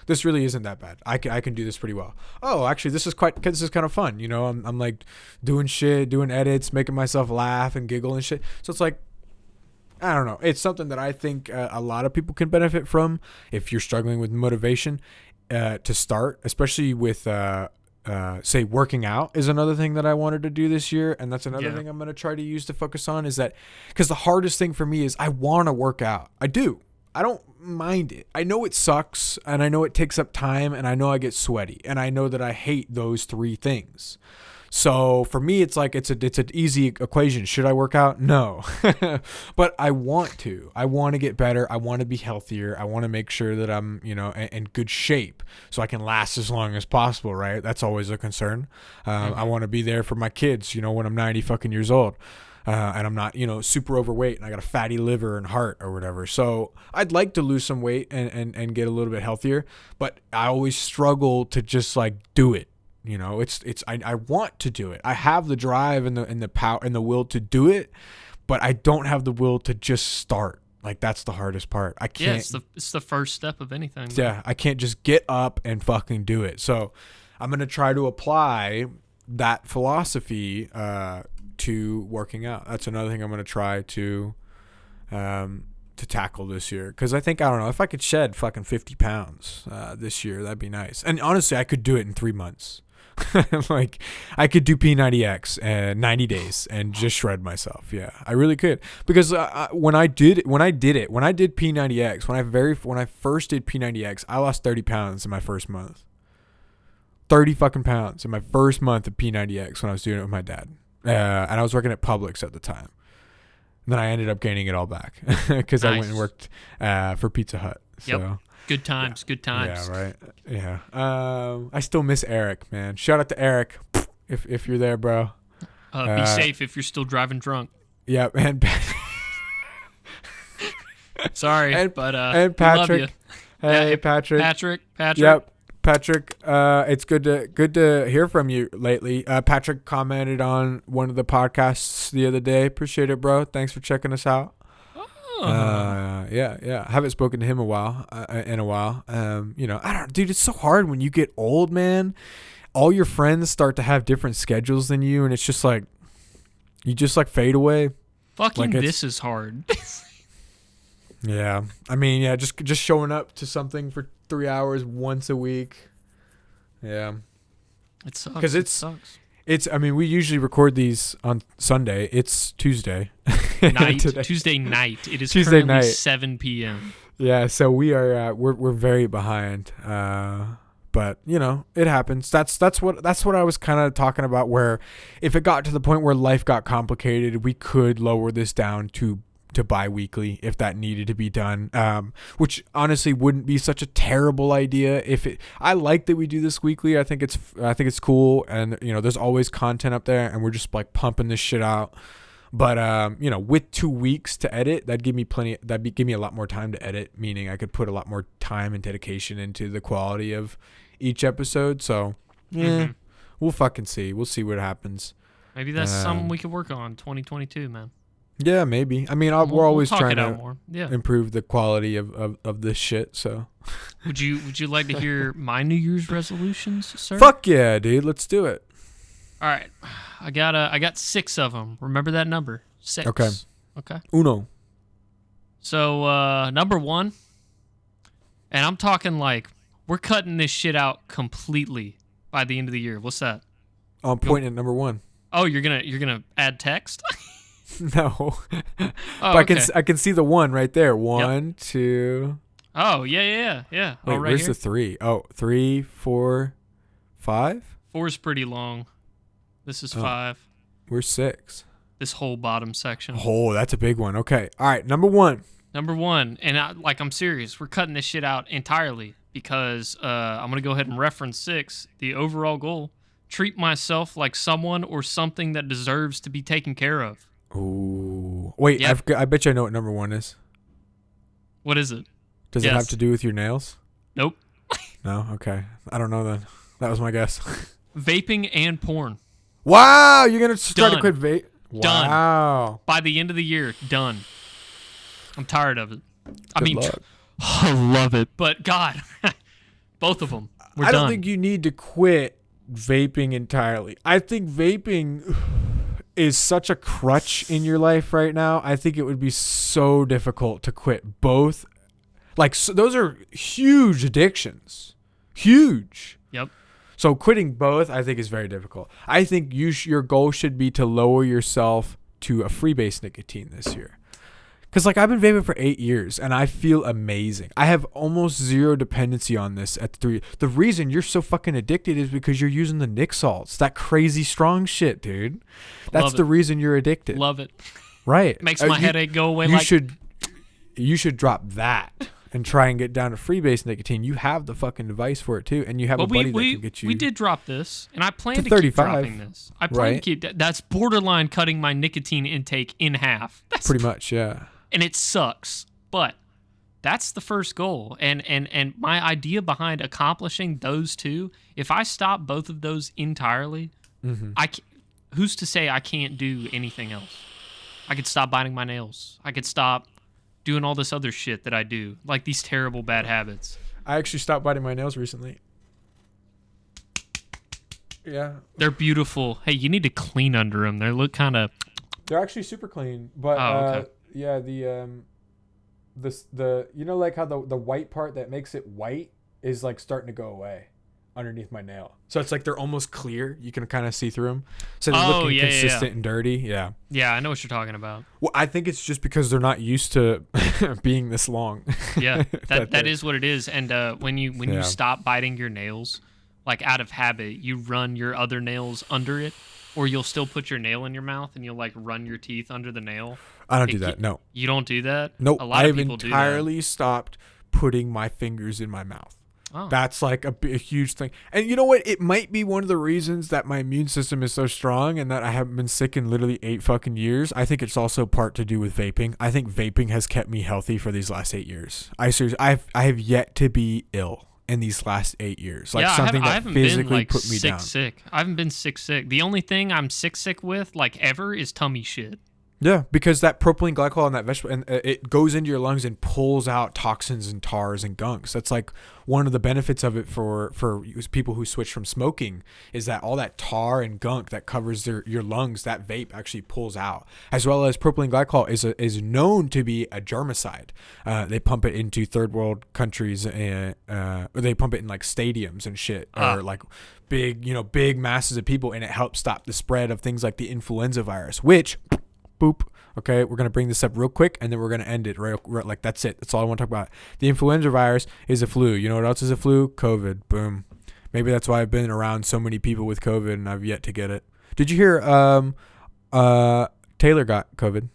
This really isn't that bad. I can do this pretty well. Oh, actually, this is kind of fun. You know, I'm like doing shit, doing edits, making myself laugh and giggle and shit. So it's like, I don't know. It's something that I think a lot of people can benefit from if you're struggling with motivation to start, especially with, say, working out is another thing that I wanted to do this year. And that's another thing I'm going to try to use to focus on, is that because the hardest thing for me is I want to work out. I do. I don't mind it. I know it sucks, and I know it takes up time, and I know I get sweaty, and I know that I hate those 3 things. So for me, it's like it's an easy equation. Should I work out? No. But I want to. I want to get better. I want to be healthier. I want to make sure that I'm, in good shape so I can last as long as possible, right? That's always a concern. I want to be there for my kids, when I'm 90 fucking years old. And I'm not, super overweight, and I got a fatty liver and heart or whatever. So I'd like to lose some weight and get a little bit healthier, but I always struggle to just like do it. I want to do it. I have the drive and the power and the will to do it, but I don't have the will to just start. Like, that's the hardest part. I can't. Yeah, it's the first step of anything. Yeah, I can't just get up and fucking do it. So I'm gonna try to apply that philosophy to working out. That's another thing I'm going to try to tackle this year. Because I think, I don't know, if I could shed fucking 50 pounds this year, that'd be nice. And honestly, I could do it in 3 months. Like, I could do P90X in 90 days and just shred myself. Yeah, I really could. Because when I did P90X, when I first did P90X, I lost 30 pounds in my first month. 30 fucking pounds in my first month of P90X when I was doing it with my dad. And I was working at Publix at the time. And then I ended up gaining it all back because I went and worked for Pizza Hut. So, yep. Good times. Yeah, right. Yeah. I still miss Eric, man. Shout out to Eric if you're there, bro. Be safe if you're still driving drunk. Yep. And sorry, but and Patrick. Love you. Hey, Patrick. Patrick. Yep. Patrick, it's good to hear from you lately. Patrick commented on one of the podcasts the other day. Appreciate it, bro. Thanks for checking us out. Yeah. I haven't spoken to him in a while. I don't, dude. It's so hard when you get old, man. All your friends start to have different schedules than you, and it's just like you just like fade away. Fucking, this is hard. Yeah, I mean, yeah, just showing up to something for 3 hours once a week. Yeah, it sucks. Because it sucks. I mean, we usually record these on Sunday. It's Tuesday night. Tuesday night. It is Tuesday currently night. 7 p.m. Yeah, so we are we're very behind. But it happens. That's what I was kind of talking about. Where if it got to the point where life got complicated, we could lower this down to bi-weekly if that needed to be done, which honestly wouldn't be such a terrible idea. I like that we do this weekly. I think it's cool, and there's always content up there, and we're just like pumping this shit out. But with 2 weeks to edit, that'd give me a lot more time to edit, meaning I could put a lot more time and dedication into the quality of each episode. So we'll fucking see. We'll see what happens. Maybe that's something we could work on 2022, man. Yeah, maybe. I mean, we're always trying to Yeah. improve the quality of this shit. So, would you like to hear my New Year's resolutions, sir? Fuck yeah, dude. Let's do it. All right, I got 6 of them. Remember that number? 6. Okay. Uno. So number 1, and I'm talking like we're cutting this shit out completely by the end of the year. What's that? I'm pointing at number 1. Oh, you're gonna add text? No. Oh, but okay. I can see the 1 right there. 1, 2. Oh, yeah. Wait, right where's here. the 3? Oh, 3, 4, 5? 4 is pretty long. This is 5. We're 6. This whole bottom section. Oh, that's a big one. Okay. All right, number 1. Number 1, and I'm serious. We're cutting this shit out entirely. because I'm going to go ahead and reference 6. The overall goal: treat myself like someone or something that deserves to be taken care of. Ooh. Wait, Yep. I bet you I know what number 1 is. What is it? Does it have to do with your nails? Nope. No? Okay. I don't know then. That was my guess. Vaping and porn. Wow, you're going to try to Done. quit vape? Done. Wow. By the end of the year, done. I'm tired of it. I Good mean, luck. I love it, but God, both of them. We're I don't done. think you need to quit vaping entirely. I think vaping is such a crutch in your life right now. I think it would be so difficult to quit both. Like, so those are huge addictions. Huge. Yep. So quitting both, I think, is very difficult. I think your goal should be to lower yourself to a freebase nicotine this year. Because, like, I've been vaping for 8 years, and I feel amazing. I have almost zero dependency on this at 3. The reason you're so fucking addicted is because you're using the Nick salts. That crazy strong shit, dude. That's the reason you're addicted. Love it. Right. Makes my headache go away. You should drop that and try and get down to freebase nicotine. You have the fucking device for it, too, and you have a buddy that can get you. We did drop this, and I plan to keep 35, dropping this. I plan to keep... That's borderline cutting my nicotine intake in half. That's pretty much, yeah. And it sucks, but that's the first goal. And my idea behind accomplishing those two, if I stop both of those entirely, who's to say I can't do anything else? I could stop biting my nails. I could stop doing all this other shit that I do, like these terrible bad habits. I actually stopped biting my nails recently. Yeah. They're beautiful. Hey, you need to clean under them. They look kind of... They're actually super clean, but okay. Yeah, the you know, like how the white part that makes it white is like starting to go away underneath my nail. So it's like they're almost clear. You can kind of see through them. So they're looking consistent and dirty. Yeah. Yeah, I know what you're talking about. Well, I think it's just because they're not used to being this long. Yeah, that is what it is. And when you stop biting your nails, like out of habit, you run your other nails under it, or you'll still put your nail in your mouth and you'll like run your teeth under the nail. I don't do that. No. You don't do that? Nope. A lot of I've people entirely stopped putting my fingers in my mouth. Oh. That's like a huge thing. And you know what? It might be one of the reasons that my immune system is so strong and that I haven't been sick in literally 8 fucking years. I think it's also part to do with vaping. I think vaping has kept me healthy for these last 8 years. I have yet to be ill in these last 8 years. Like something that physically put me down. Sick. I haven't been sick. The only thing I'm sick with like ever is tummy shit. Yeah, because that propylene glycol and that vegetable, and it goes into your lungs and pulls out toxins and tars and gunks. That's like one of the benefits of it for people who switch from smoking is that all that tar and gunk that covers your lungs, that vape actually pulls out. As well as propylene glycol is known to be a germicide. They pump it into third world countries and or they pump it in like stadiums and shit or like big masses of people, and it helps stop the spread of things like the influenza virus, which. Boop. Okay, we're going to bring this up real quick, and then we're going to end it. Right, like, that's it. That's all I want to talk about. The influenza virus is a flu. You know what else is a flu? COVID. Boom. Maybe that's why I've been around so many people with COVID, and I've yet to get it. Did you hear Taylor got COVID?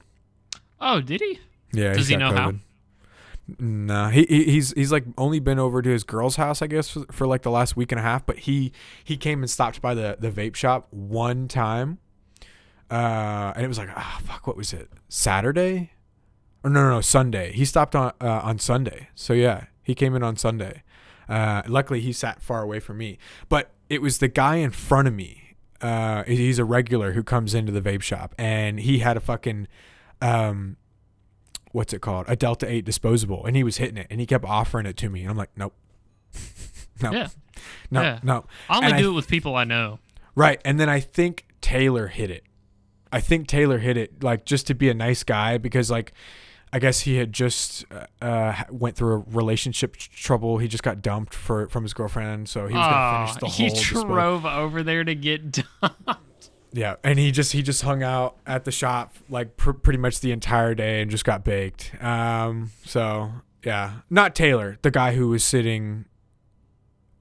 Oh, did he? Yeah, Does he know COVID. How? No, he's like only been over to his girl's house, I guess, for like the last week and a half, but he came and stopped by the vape shop one time. And it was like, what was it? Saturday? Or no, Sunday. He stopped on Sunday. So yeah, he came in on Sunday. Luckily he sat far away from me, but it was the guy in front of me. He's a regular who comes into the vape shop, and he had a fucking, what's it called? A Delta 8 disposable, and he was hitting it, and he kept offering it to me. And I'm like, nope. No. Yeah. No. I only do it with people I know. Right. And then I think Taylor hit it. Like just to be a nice guy, because like I guess he had just went through a relationship trouble. He just got dumped from his girlfriend, so he was gonna finish the whole. He drove over there to get dumped. Yeah, and he just hung out at the shop like pretty much the entire day and just got baked. So yeah, not Taylor, the guy who was sitting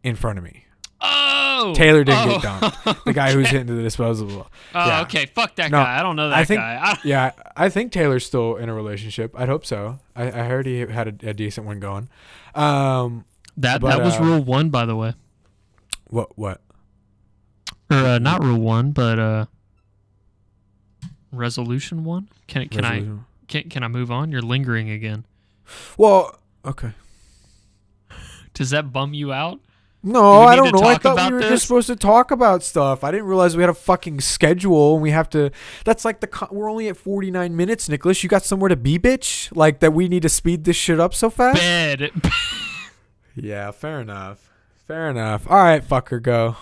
in front of me. Oh, Taylor didn't get dumped. The guy who's hitting the disposable. Oh, yeah. Okay. Fuck that guy. I don't know that guy. I think Taylor's still in a relationship. I'd hope so. I heard he had a decent one going. That But, was rule 1, by the way. What? Or not rule 1, but resolution 1. Can I move on? You're lingering again. Well, okay. Does that bum you out? No, I don't know. I thought about we were this? just supposed to talk about stuff. I didn't realize we had a fucking schedule and we have to. That's like we're only at 49 minutes, Nicholas. You got somewhere to be, bitch? Like that we need to speed this shit up so fast? Bed. Yeah, fair enough. All right, fucker, go.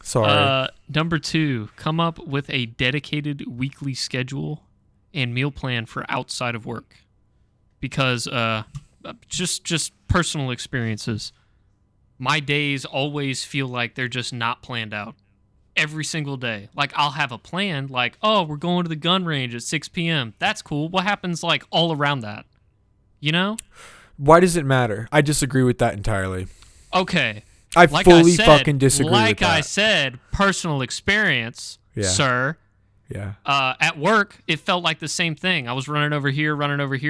Sorry. Number 2, come up with a dedicated weekly schedule and meal plan for outside of work. Because just personal experiences. My days always feel like they're just not planned out. Every single day. Like, I'll have a plan, like, oh, we're going to the gun range at 6 p.m. That's cool. What happens, like, all around that? You know? Why does it matter? I disagree with that entirely. Okay. I fully fucking disagree with that. Like I said, personal experience, sir. Yeah. At work, it felt like the same thing. I was running over here,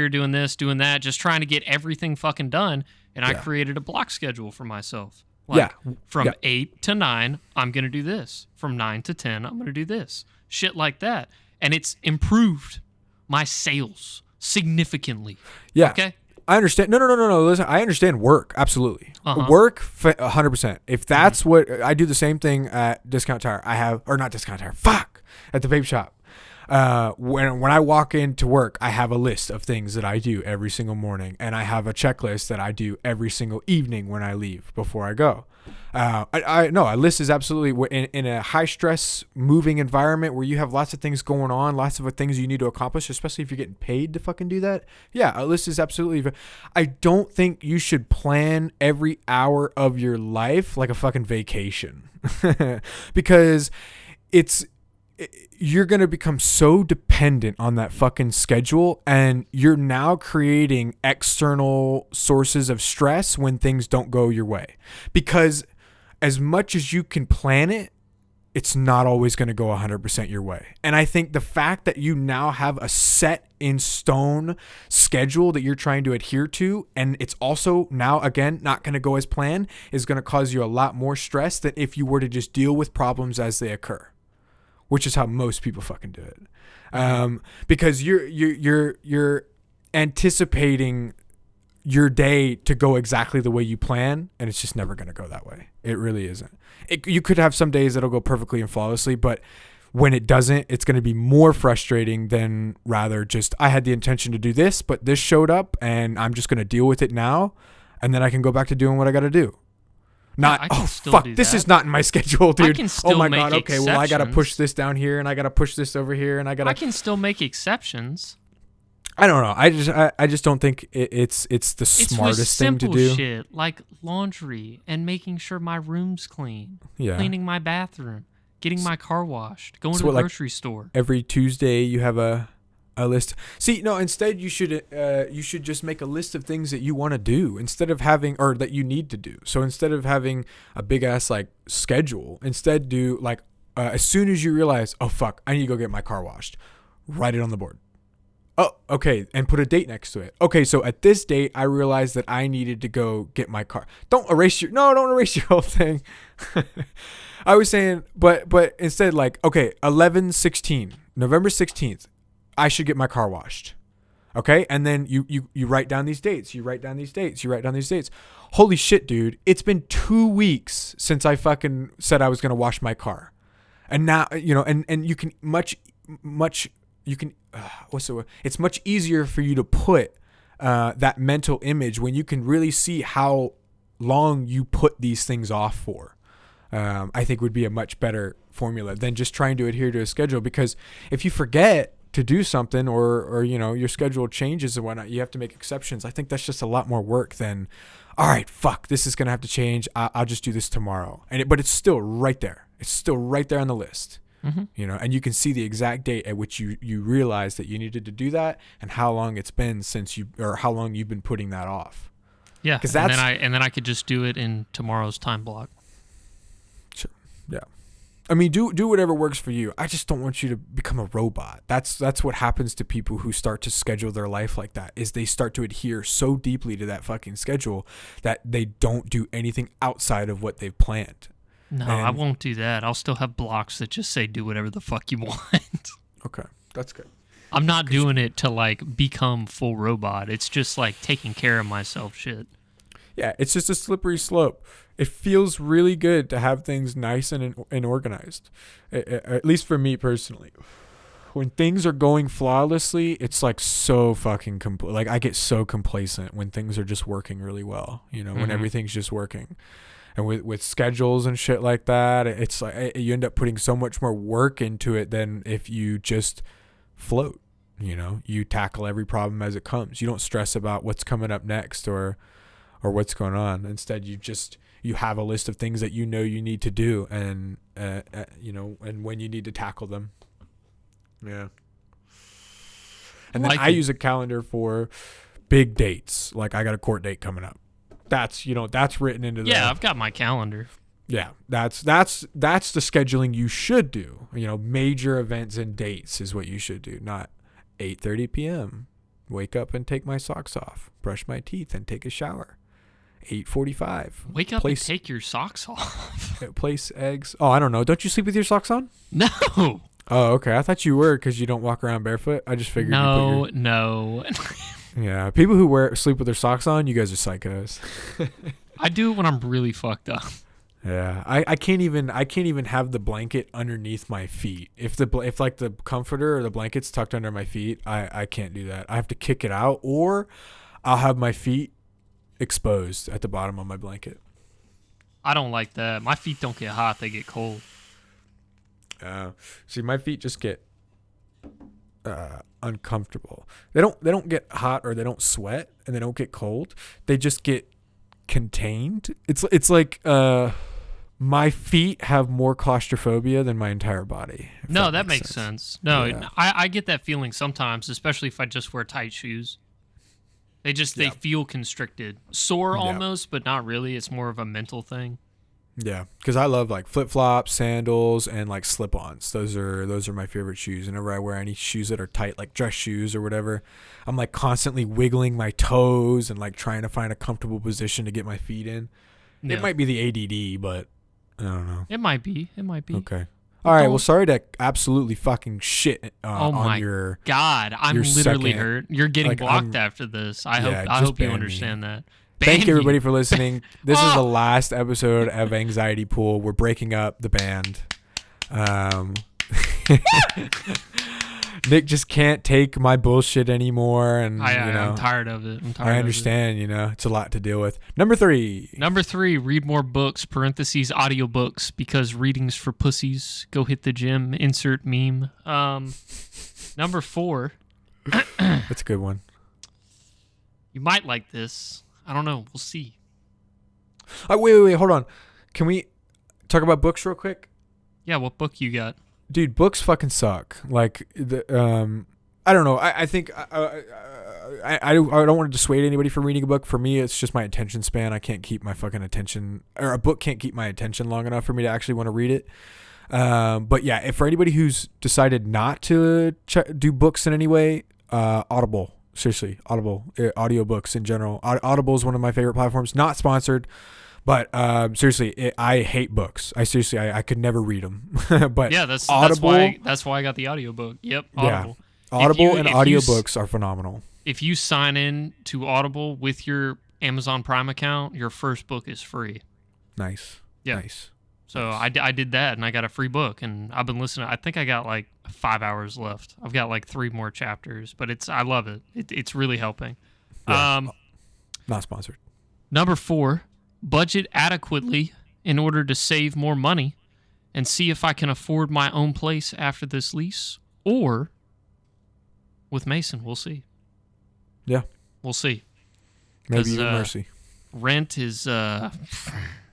doing this, doing that, just trying to get everything fucking done. And I created a block schedule for myself. Like, from 8 to 9, I'm going to do this. From 9 to 10, I'm going to do this. Shit like that. And it's improved my sales significantly. Yeah. Okay? I understand. No. Listen, I understand work. Absolutely. Work, 100%. If that's what I do, the same thing at Discount Tire. Not Discount Tire. Fuck. At the vape shop. When I walk into work, I have a list of things that I do every single morning, and I have a checklist that I do every single evening when I leave before I go. A list is absolutely in a high stress moving environment where you have lots of things going on, lots of things you need to accomplish, especially if you're getting paid to fucking do that. Yeah, a list is absolutely. I don't think you should plan every hour of your life like a fucking vacation because you're going to become so dependent on that fucking schedule, and you're now creating external sources of stress when things don't go your way. Because as much as you can plan it, it's not always going to go 100% your way. And I think the fact that you now have a set in stone schedule that you're trying to adhere to, and it's also now, again, not going to go as planned, is going to cause you a lot more stress than if you were to just deal with problems as they occur. Which is how most people fucking do it, because you're anticipating your day to go exactly the way you plan, and it's just never going to go that way. It really isn't. You could have some days that'll go perfectly and flawlessly, but when it doesn't, it's going to be more frustrating than rather just I had the intention to do this, but this showed up, and I'm just going to deal with it now, and then I can go back to doing what I got to do. This is not in my schedule, dude. Oh my God. Okay, well, I got to push this down here and I got to push this over here and I can still make exceptions. I don't know. I just don't think it's the smartest thing to do. It's simple shit like laundry and making sure my room's clean. Yeah. Cleaning my bathroom, getting my car washed, going to the grocery store. Every Tuesday you have a list. See, no, instead you should just make a list of things that you want to do instead of having, or that you need to do. So instead of having a big ass like schedule, instead do like as soon as you realize, oh fuck, I need to go get my car washed, write it on the board. Oh, okay, and put a date next to it. Okay, so at this date, I realized that I needed to go get my car. Don't erase your whole thing. I was saying, but instead like, okay, November 16th. I should get my car washed. Okay? And then you write down these dates. Holy shit, dude. It's been 2 weeks since I fucking said I was going to wash my car. And now, and you can it's much easier for you to put that mental image when you can really see how long you put these things off for. I think would be a much better formula than just trying to adhere to a schedule, because if you forget to do something or your schedule changes and whatnot, you have to make exceptions. I think that's just a lot more work than, all right, fuck, this is going to have to change. I'll just do this tomorrow. But it's still right there. It's still right there on the list. Mm-hmm. And you can see the exact date at which you realize that you needed to do that and how long it's been how long you've been putting that off. Yeah. And then I could just do it in tomorrow's time block. Sure. Yeah. I mean, do whatever works for you. I just don't want you to become a robot. That's what happens to people who start to schedule their life like that, is they start to adhere so deeply to that fucking schedule that they don't do anything outside of what they've planned. No, I won't do that. I'll still have blocks that just say do whatever the fuck you want. Okay, that's good. I'm not doing it to like become full robot. It's just like taking care of myself shit. Yeah, it's just a slippery slope. It feels really good to have things nice and organized, at least for me personally. When things are going flawlessly, it's like so fucking like I get so complacent when things are just working really well. You know, when everything's just working. And with schedules and shit like that, it's like you end up putting so much more work into it than if you just float. You know, you tackle every problem as it comes. You don't stress about what's coming up next or what's going on. Instead, you have a list of things that you know you need to do, and and when you need to tackle them. Yeah. And then I use a calendar for big dates. Like I got a court date coming up. That's written into the. Yeah, I've got my calendar. Yeah, that's the scheduling you should do. You know, major events and dates is what you should do, not 8:30 p.m. Wake up and take my socks off. Brush my teeth and take a shower. 8:45. Wake up and take your socks off. Place eggs. Oh, I don't know. Don't you sleep with your socks on? No. Oh, okay. I thought you were because you don't walk around barefoot. I just figured. No. Yeah, people who sleep with their socks on, you guys are psychos. I do it when I'm really fucked up. Yeah, I can't even have the blanket underneath my feet. If like the comforter or the blanket's tucked under my feet, I can't do that. I have to kick it out, or I'll have my feet exposed at the bottom of my blanket. I don't like that. My feet don't get hot; they get cold. See, my feet just get uncomfortable. They don't get hot or they don't sweat and they don't get cold. They just get contained. It's like my feet have more claustrophobia than my entire body. No, that makes sense. No, yeah. I get that feeling sometimes, especially if I just wear tight shoes. They feel constricted, sore almost, but not really. It's more of a mental thing. Yeah, because I love like flip flops, sandals, and like slip-ons. Those are my favorite shoes. Whenever I wear any shoes that are tight, like dress shoes or whatever, I'm like constantly wiggling my toes and like trying to find a comfortable position to get my feet in. Yeah. It might be the ADD, but I don't know. It might be. Okay. All right. Well, sorry to absolutely fucking shit on your. God, I'm literally hurt. You're getting blocked after this. I hope you understand that. Thank you, everybody, for listening. This is the last episode of Anxiety Pool. We're breaking up the band. Nick just can't take my bullshit anymore, and I'm tired of it. I understand. It's a lot to deal with. Number three, read more books. (parentheses audiobooks) because reading's for pussies. Go hit the gym. Insert meme. Number 4. That's a good one. You might like this. I don't know. We'll see. Wait. Hold on. Can we talk about books real quick? Yeah. What book you got? Dude, books fucking suck. Like, I don't know. I think I don't want to dissuade anybody from reading a book. For me, it's just my attention span. I can't keep my fucking attention, or a book can't keep my attention long enough for me to actually want to read it. But yeah, if for anybody who's decided not to do books in any way, Audible. Seriously, Audible, audiobooks in general. Audible is one of my favorite platforms. Not sponsored, but seriously, I hate books. I could never read them. But yeah, that's why I got the audiobook. Yep, Audible. Yeah. Audible and audiobooks are phenomenal. If you sign in to Audible with your Amazon Prime account, your first book is free. Nice. Yeah. Nice. So I did that, and I got a free book, and I've been listening. I think I got like 5 hours left. I've got like 3 more chapters, but I love it. It's really helping. Yeah. Not sponsored. Number 4, budget adequately in order to save more money and see if I can afford my own place after this lease. Or with Mason, we'll see. Yeah. We'll see. Maybe even Mercy. Rent is...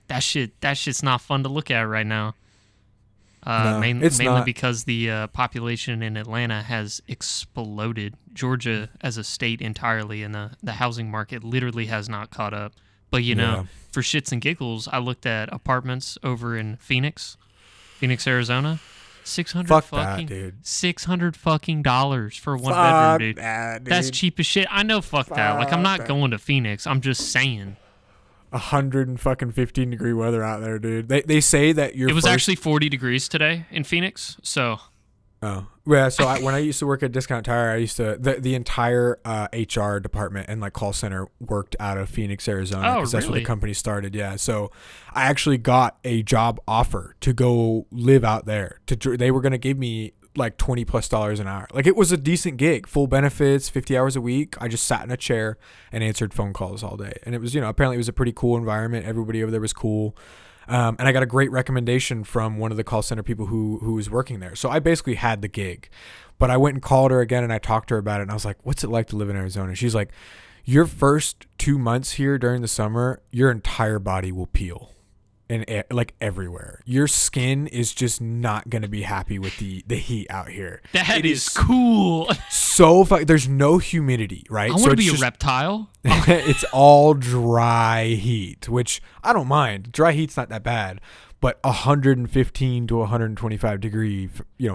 That shit's not fun to look at right now. No, mainly not. Because the population in Atlanta has exploded. Georgia as a state entirely, and the housing market literally has not caught up. But for shits and giggles, I looked at apartments over in Phoenix, Phoenix, Arizona. $600 Fuck fucking that, dude. $600 fucking dollars for one Fuck bedroom, dude. that, dude. That's cheap as shit. I know. Fuck that. Like, I'm not that. going to Phoenix. I'm just saying. 115-degree weather out there, dude. They say that It was actually 40 degrees today in Phoenix. So. Oh yeah. So when I used to work at Discount Tire, I used to the entire HR department and like call center worked out of Phoenix, Arizona, because that's where the company started. Yeah. So I actually got a job offer to go live out there. They were gonna give me like $20+ an hour. Like, it was a decent gig, full benefits, 50 hours a week. I just sat in a chair and answered phone calls all day, and it was, apparently it was a pretty cool environment. Everybody over there was cool. And I got a great recommendation from one of the call center people who was working there. So I basically had the gig, but I went and called her again and I talked to her about it. And I was like, what's it like to live in Arizona? She's like, your first 2 months here during the summer, your entire body will peel. And like everywhere, your skin is just not going to be happy with the heat out here. That is cool. So there's no humidity, right? I want to be a reptile. It's all dry heat, which I don't mind. Dry heat's not that bad, but 115 to 125 degree,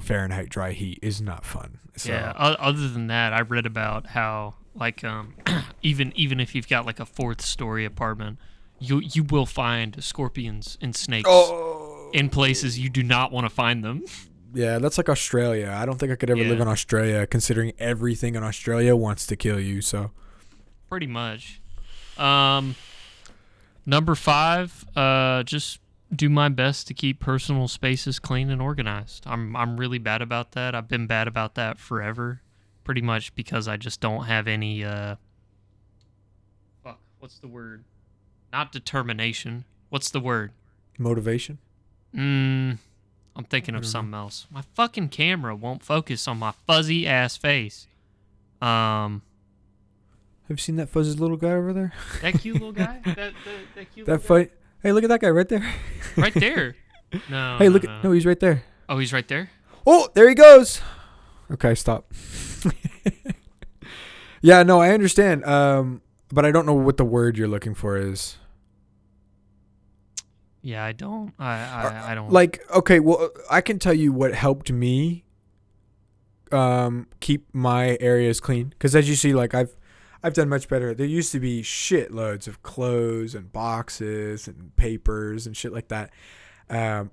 Fahrenheit dry heat is not fun. So. Yeah. Other than that, I read about how like even if you've got like a 4th story apartment, you will find scorpions and snakes in places you do not want to find them. Yeah, that's like Australia. I don't think I could ever live in Australia, considering everything in Australia wants to kill you. So, pretty much. Number 5, just do my best to keep personal spaces clean and organized. I'm really bad about that. I've been bad about that forever, pretty much because I just don't have any. What's the word? Not determination. What's the word? Motivation? I'm thinking of something else. My fucking camera won't focus on my fuzzy ass face. Have you seen that fuzzy little guy over there? That cute little guy? That cute that little guy? Hey, look at that guy right there. Right there. No. Hey, look at. No, he's right there. Oh, he's right there? Oh, there he goes. Okay, stop. Yeah, no, I understand. But I don't know what the word you're looking for is. Yeah, I don't. I don't. Like, okay, well, I can tell you what helped me keep my areas clean. Because as you see, like, I've done much better. There used to be shitloads of clothes and boxes and papers and shit like that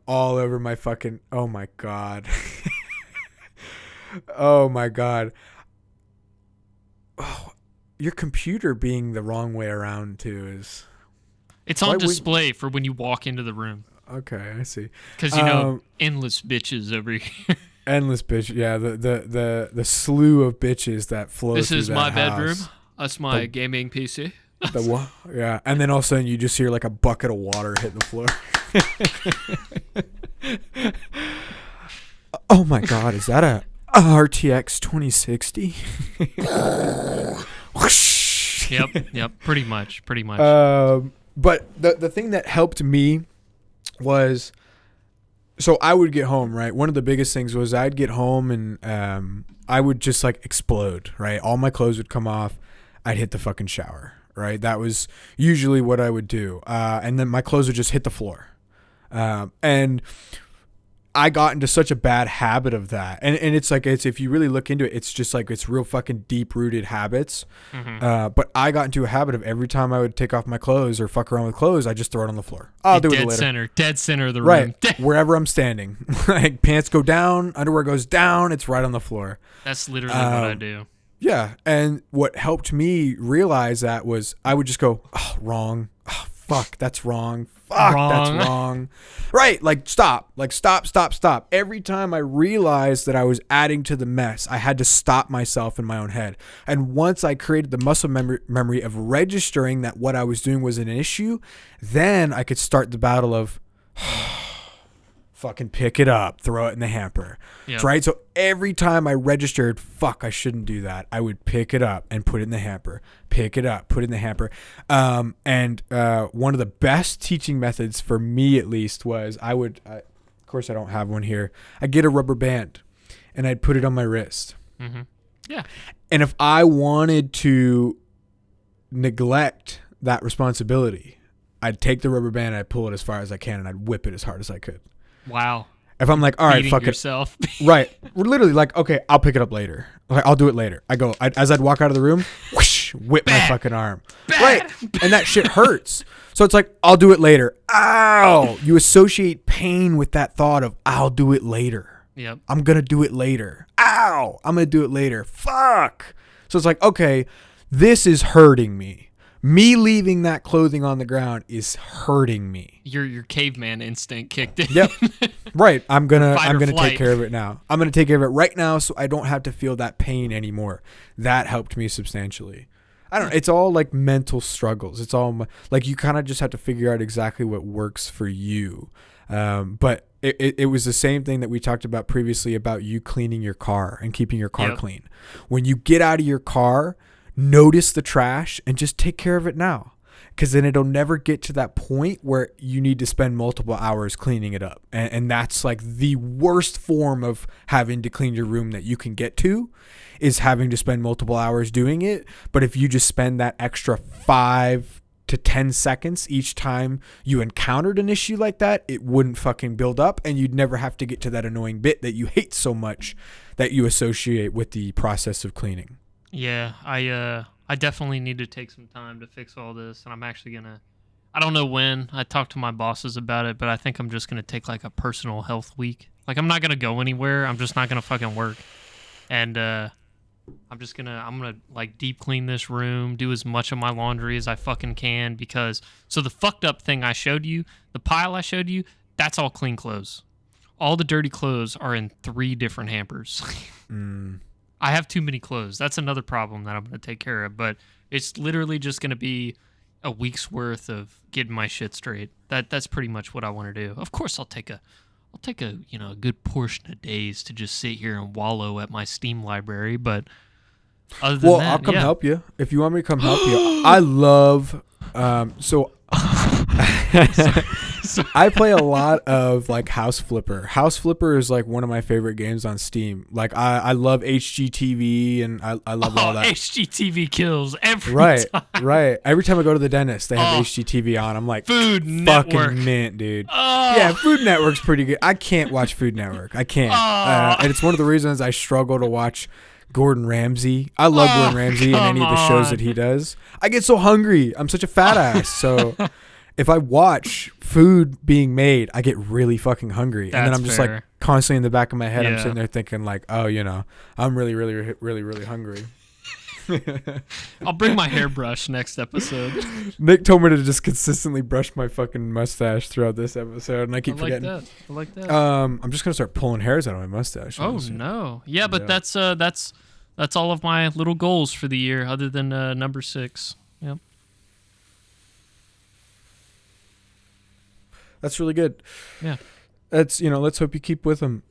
all over my fucking... Oh, my God. Oh, my God. Oh, your computer being the wrong way around, too, is... It's on display for when you walk into the room. Okay, I see. Because, endless bitches over here. Endless bitch. Yeah, the slew of bitches that flow This through is that my house. bedroom. That's my gaming PC. Yeah, and then all of a sudden you just hear like a bucket of water hit the floor. Oh my God, is that a RTX 2060? Yep, pretty much. But the thing that helped me was, so I would get home, right? One of the biggest things was I'd get home and I would just like explode, right? All my clothes would come off. I'd hit the fucking shower, right? That was usually what I would do. And then my clothes would just hit the floor. And I got into such a bad habit of that. And it's like, if you really look into it, it's just like, it's real fucking deep rooted habits. Mm-hmm. But I got into a habit of every time I would take off my clothes or fuck around with clothes, I just throw it on the floor. I'll do it later. Dead center of the room. Right. Wherever I'm standing. Like, pants go down, underwear goes down, it's right on the floor. That's literally what I do. Yeah. And what helped me realize that was I would just go, oh, wrong. Oh, fuck, that's wrong. Fuck, that's wrong. Right. Like, stop. Like, stop. Every time I realized that I was adding to the mess, I had to stop myself in my own head. And once I created the muscle memory of registering that what I was doing was an issue, then I could start the battle of fucking pick it up, throw it in the hamper. Yep. Right? So every time I registered, fuck, I shouldn't do that, I would pick it up and put it in the hamper. Pick it up, put it in the hamper. And one of the best teaching methods for me, at least, was of course I don't have one here. I'd get a rubber band and I'd put it on my wrist. Mm-hmm. Yeah. And if I wanted to neglect that responsibility, I'd take the rubber band and I'd pull it as far as I can and I'd whip it as hard as I could. Wow. If I'm like, all right, Beating fuck yourself. it. Right. We're literally like, okay, I'll pick it up later. Like, I'll do it later. As I'd walk out of the room, whoosh, whip my fucking arm. Right. And that shit hurts. So it's like, I'll do it later. Ow. You associate pain with that thought of, I'll do it later. Yep. I'm going to do it later. Ow. I'm going to do it later. Fuck. So it's like, okay, this is hurting me. Me leaving that clothing on the ground is hurting me. Your caveman instinct kicked in. Yep. Right. I'm gonna Fight or flight. take care of it now. I'm gonna take care of it right now, so I don't have to feel that pain anymore. That helped me substantially. I don't know. It's all like mental struggles. It's all like you kind of just have to figure out exactly what works for you. But it was the same thing that we talked about previously about you cleaning your car and keeping your car clean. When you get out of your car, notice the trash and just take care of it now, because then it'll never get to that point where you need to spend multiple hours cleaning it up. And that's like the worst form of having to clean your room that you can get to, is having to spend multiple hours doing it. But if you just spend that extra 5 to 10 seconds each time you encountered an issue like that, it wouldn't fucking build up, and you'd never have to get to that annoying bit that you hate so much that you associate with the process of cleaning. Yeah, I definitely need to take some time to fix all this, and I'm actually gonna. I don't know when. I talked to my bosses about it, but I think I'm just gonna take like a personal health week. Like, I'm not gonna go anywhere. I'm just not gonna fucking work, and I'm gonna like deep clean this room, do as much of my laundry as I fucking can, because so the fucked up thing I showed you, the pile I showed you, that's all clean clothes. All the dirty clothes are in 3 different hampers. I have too many clothes. That's another problem that I'm going to take care of. But it's literally just going to be a week's worth of getting my shit straight. That's pretty much what I want to do. Of course, I'll take a a good portion of days to just sit here and wallow at my Steam library. But other than that, I'll come help you if you want me to come help you. I love I play a lot of like House Flipper. House Flipper is like one of my favorite games on Steam. Like I love HGTV, and I love all that. HGTV kills every time. Right. Every time I go to the dentist, they have HGTV on. I'm like, Food fucking Network. mint, dude. Yeah, Food Network's pretty good. I can't watch Food Network. I can't. And it's one of the reasons I struggle to watch Gordon Ramsay. I love Gordon Ramsay and any of the shows that he does. I get so hungry. I'm such a fat ass. So if I watch food being made, I get really fucking hungry. And then I'm just like constantly in the back of my head, I'm sitting there thinking like, oh, I'm really, really, really, really hungry. I'll bring my hairbrush next episode. Nick told me to just consistently brush my fucking mustache throughout this episode, and I keep forgetting. I like that. I'm just gonna start pulling hairs out of my mustache. Oh no. Yeah, but that's all of my little goals for the year, other than number 6. Yep. That's really good. Yeah. That's let's hope you keep with them.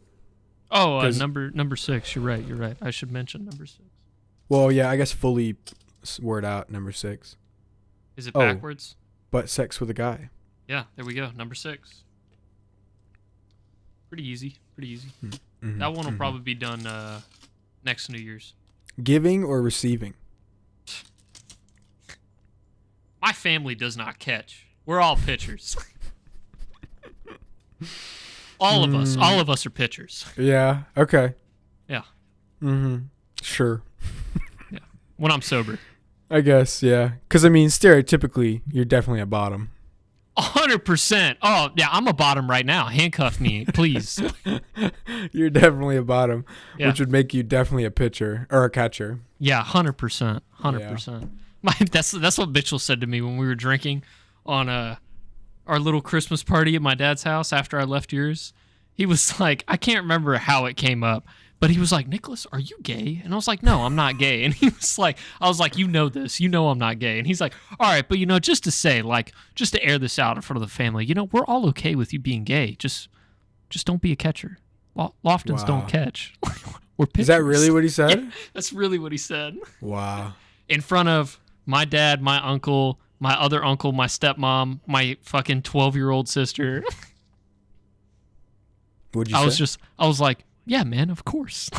Oh, number 6. You're right. I should mention number 6. Well, yeah, I guess fully word out number 6. Is it backwards? But sex with a guy. Yeah, there we go. Number 6. Pretty easy. Mm-hmm. That one will probably be done next New Year's. Giving or receiving? My family does not catch. We're all pitchers. All of us are pitchers. Yeah. Okay. Yeah. Mm-hmm. Sure. Yeah. When I'm sober. I guess, yeah. Because, I mean, stereotypically, you're definitely a bottom. 100%. Oh, yeah, I'm a bottom right now. Handcuff me, please. You're definitely a bottom, Yeah. which would make you definitely a pitcher or a catcher. Yeah, 100%. 100%. That's what Mitchell said to me when we were drinking on our little Christmas party at my dad's house after I left yours. He was like, I can't remember how it came up, but he was like, Nicholas, are you gay? And I was like, no, I'm not gay. And he was like, I was like, you know this, I'm not gay. And he's like, all right, but just to say, like, just to air this out in front of the family, we're all okay with you being gay. Just don't be a catcher. Loftons don't catch. We're pitchers. Is that really what he said? Yeah, that's really what he said. Wow. In front of my dad, my uncle, my other uncle, my stepmom, my fucking 12-year-old sister. What'd you say? I was like, yeah, man, of course.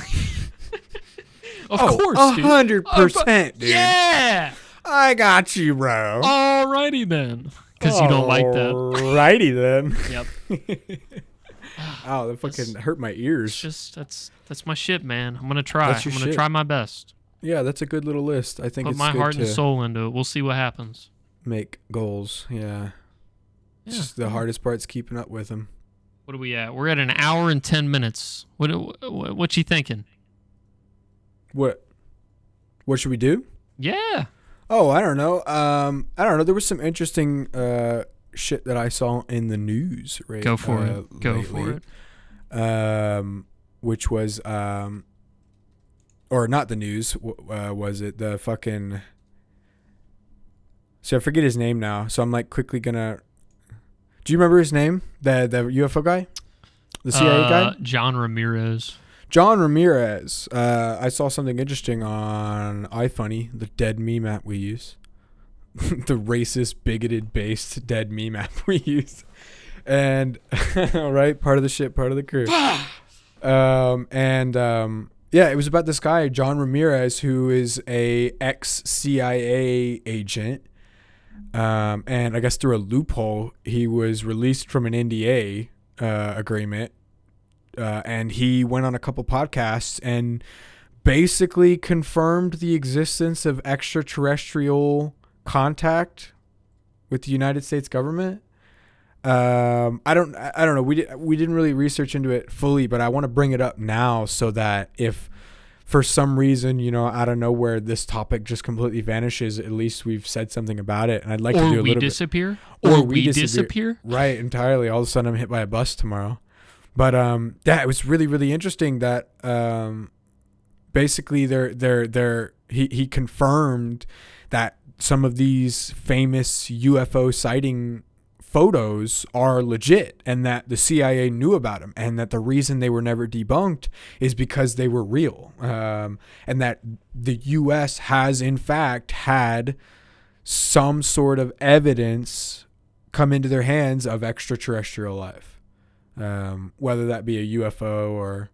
Of course, 100%, dude. Yeah. I got you, bro. Alrighty then. Because you don't like that. Alrighty then. Yep. Ow, that fucking hurt my ears. It's just that's my shit, man. I'm gonna try. That's your I'm gonna shit. try my best. Yeah, that's a good little list. I think Put it's my good heart to and soul into it. We'll see what happens. make goals. Yeah. It's Yeah. just the hardest part's keeping up with them. What are we at? We're at an hour and 10 minutes. What you thinking? What should we do? Yeah. Oh, I don't know. I don't know. There was some interesting shit that I saw in the news. Right. Go for it. Go for it. Which was or not the news. Was it the fucking? So I forget his name now. So I'm like quickly gonna. Do you remember his name? The UFO guy, the CIA guy, John Ramirez. John Ramirez. I saw something interesting on iFunny, the dead meme app we use. The racist, bigoted, based dead meme app we use. And, right, part of the shit, part of the crew. Yeah, it was about this guy, John Ramirez, who is a ex-CIA agent. And I guess through a loophole, he was released from an NDA agreement. And he went on a couple podcasts and basically confirmed the existence of extraterrestrial contact with the United States government. I don't know. We didn't really research into it fully, but I want to bring it up now so that if for some reason, out of nowhere, this topic just completely vanishes, at least we've said something about it. And I'd like to do a little bit. Or we disappear. Right, entirely. All of a sudden, I'm hit by a bus tomorrow. But yeah, it was really, really interesting that basically he confirmed that some of these famous UFO sighting photos are legit and that the CIA knew about them and that the reason they were never debunked is because they were real, and that the US has in fact had some sort of evidence come into their hands of extraterrestrial life, whether that be a UFO or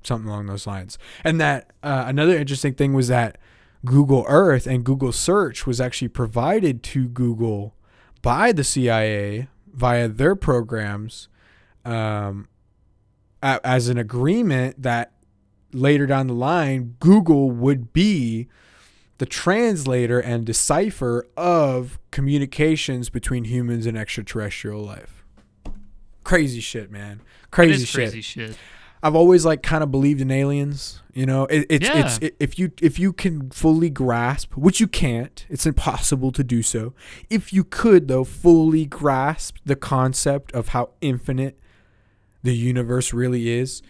something along those lines. And that another interesting thing was that Google Earth and Google Search was actually provided to Google by the CIA via their programs as an agreement that later down the line, Google would be the translator and decipher of communications between humans and extraterrestrial life. Crazy shit, man. Crazy shit. I've always kind of believed in aliens. If you can fully grasp, which you can't, it's impossible to do so. If you could though fully grasp the concept of how infinite the universe really is,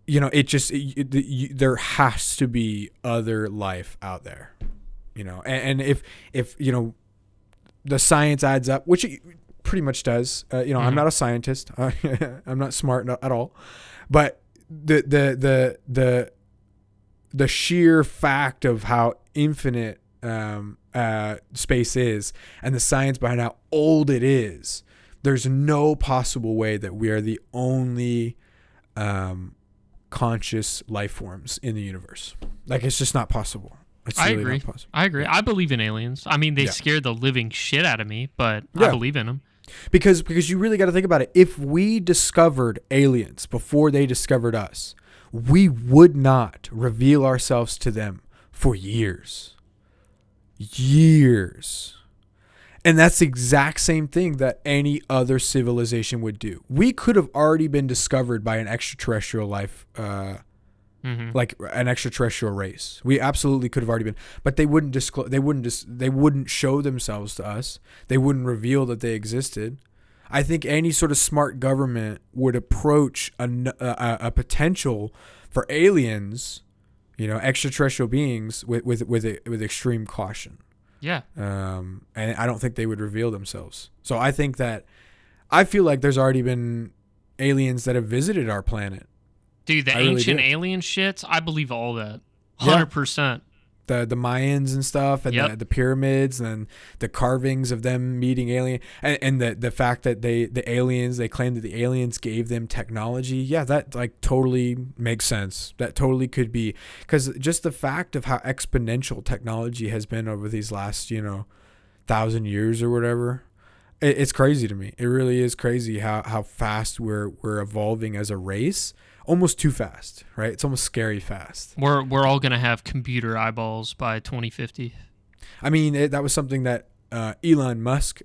there has to be other life out there. And if the science adds up, which it pretty much does. I'm not a scientist. I'm not smart at all, but the sheer fact of how infinite space is and the science behind how old it is, there's no possible way that we are the only conscious life forms in the universe. It's just not possible. It's I really agree. not possible. I agree. I believe in aliens. I mean, they scared the living shit out of me, but I believe in them. Because you really got to think about it. If we discovered aliens before they discovered us, we would not reveal ourselves to them for years. And that's the exact same thing that any other civilization would do. We could have already been discovered by an extraterrestrial life, like an extraterrestrial race. We absolutely could have already been, but they wouldn't disclose. They wouldn't show themselves to us. They wouldn't reveal that they existed. I think any sort of smart government would approach a potential for aliens, extraterrestrial beings with extreme caution. Yeah. And I don't think they would reveal themselves. So I feel like there's already been aliens that have visited our planet. Dude, the ancient alien shits, I believe all that. 100%. The Mayans and stuff, and the pyramids, and the carvings of them meeting alien, and the fact that they claim that the aliens gave them technology. Yeah, that totally makes sense. That totally could be, because just the fact of how exponential technology has been over these last 1,000 years or whatever. It's crazy to me. It really is crazy how fast we're evolving as a race. Almost too fast, right? It's almost scary fast. We're all gonna have computer eyeballs by 2050. I mean, that was something that Elon Musk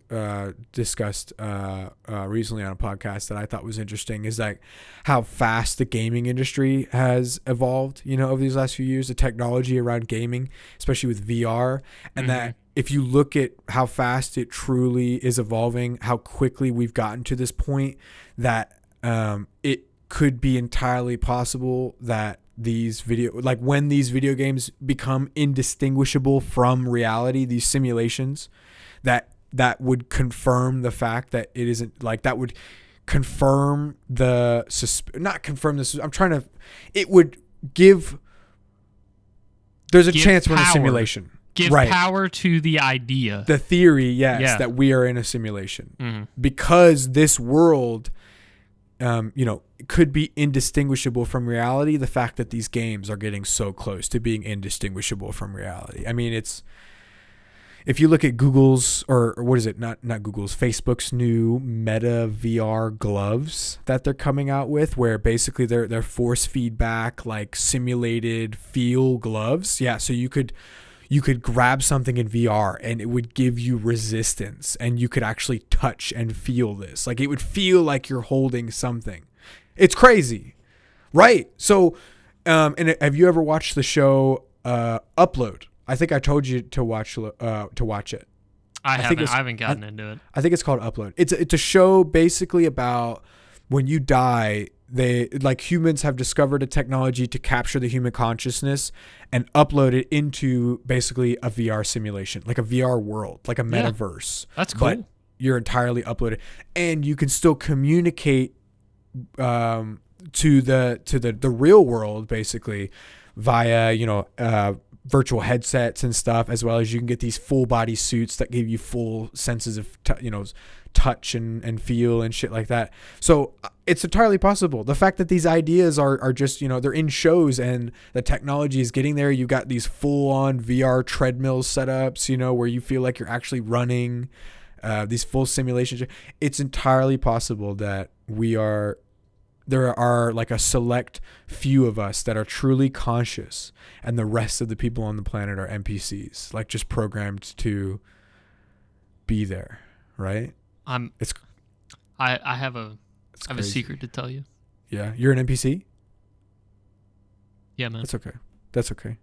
discussed recently on a podcast that I thought was interesting, is like how fast the gaming industry has evolved, over these last few years, the technology around gaming, especially with VR, and that if you look at how fast it truly is evolving, how quickly we've gotten to this point, that it could be entirely possible that when these video games become indistinguishable from reality, these simulations, that would confirm the fact that it isn't, like, that would confirm it would give, there's a chance we're in a simulation. Give power to the idea. The theory, yes, that we are in a simulation. Because this world, could be indistinguishable from reality. The fact that these games are getting so close to being indistinguishable from reality. I mean, if you look at Google's, or what is it? Not Google's, Facebook's new Meta VR gloves that they're coming out with, where basically they're force feedback, like simulated feel gloves. Yeah, so you could grab something in VR and it would give you resistance, and you could actually touch and feel this. Like, it would feel like you're holding something. It's crazy, right? So, and have you ever watched the show Upload? I think I told you to watch it. I haven't gotten into it. I think it's called Upload. It's a show basically about when you die, humans have discovered a technology to capture the human consciousness and upload it into basically a VR simulation, like a VR world, like a metaverse. That's cool. But you're entirely uploaded, and you can still communicate to the real world basically via virtual headsets and stuff, as well as you can get these full body suits that give you full senses of touch and feel and shit like that. So it's entirely possible. The fact that these ideas are just, they're in shows and the technology is getting there. You got these full on VR treadmill setups, where you feel like you're actually running, these full simulations. It's entirely possible that there are like a select few of us that are truly conscious, and the rest of the people on the planet are NPCs, like just programmed to be there, right? I have a secret to tell you. Yeah, you're an NPC? Yeah, man. That's okay.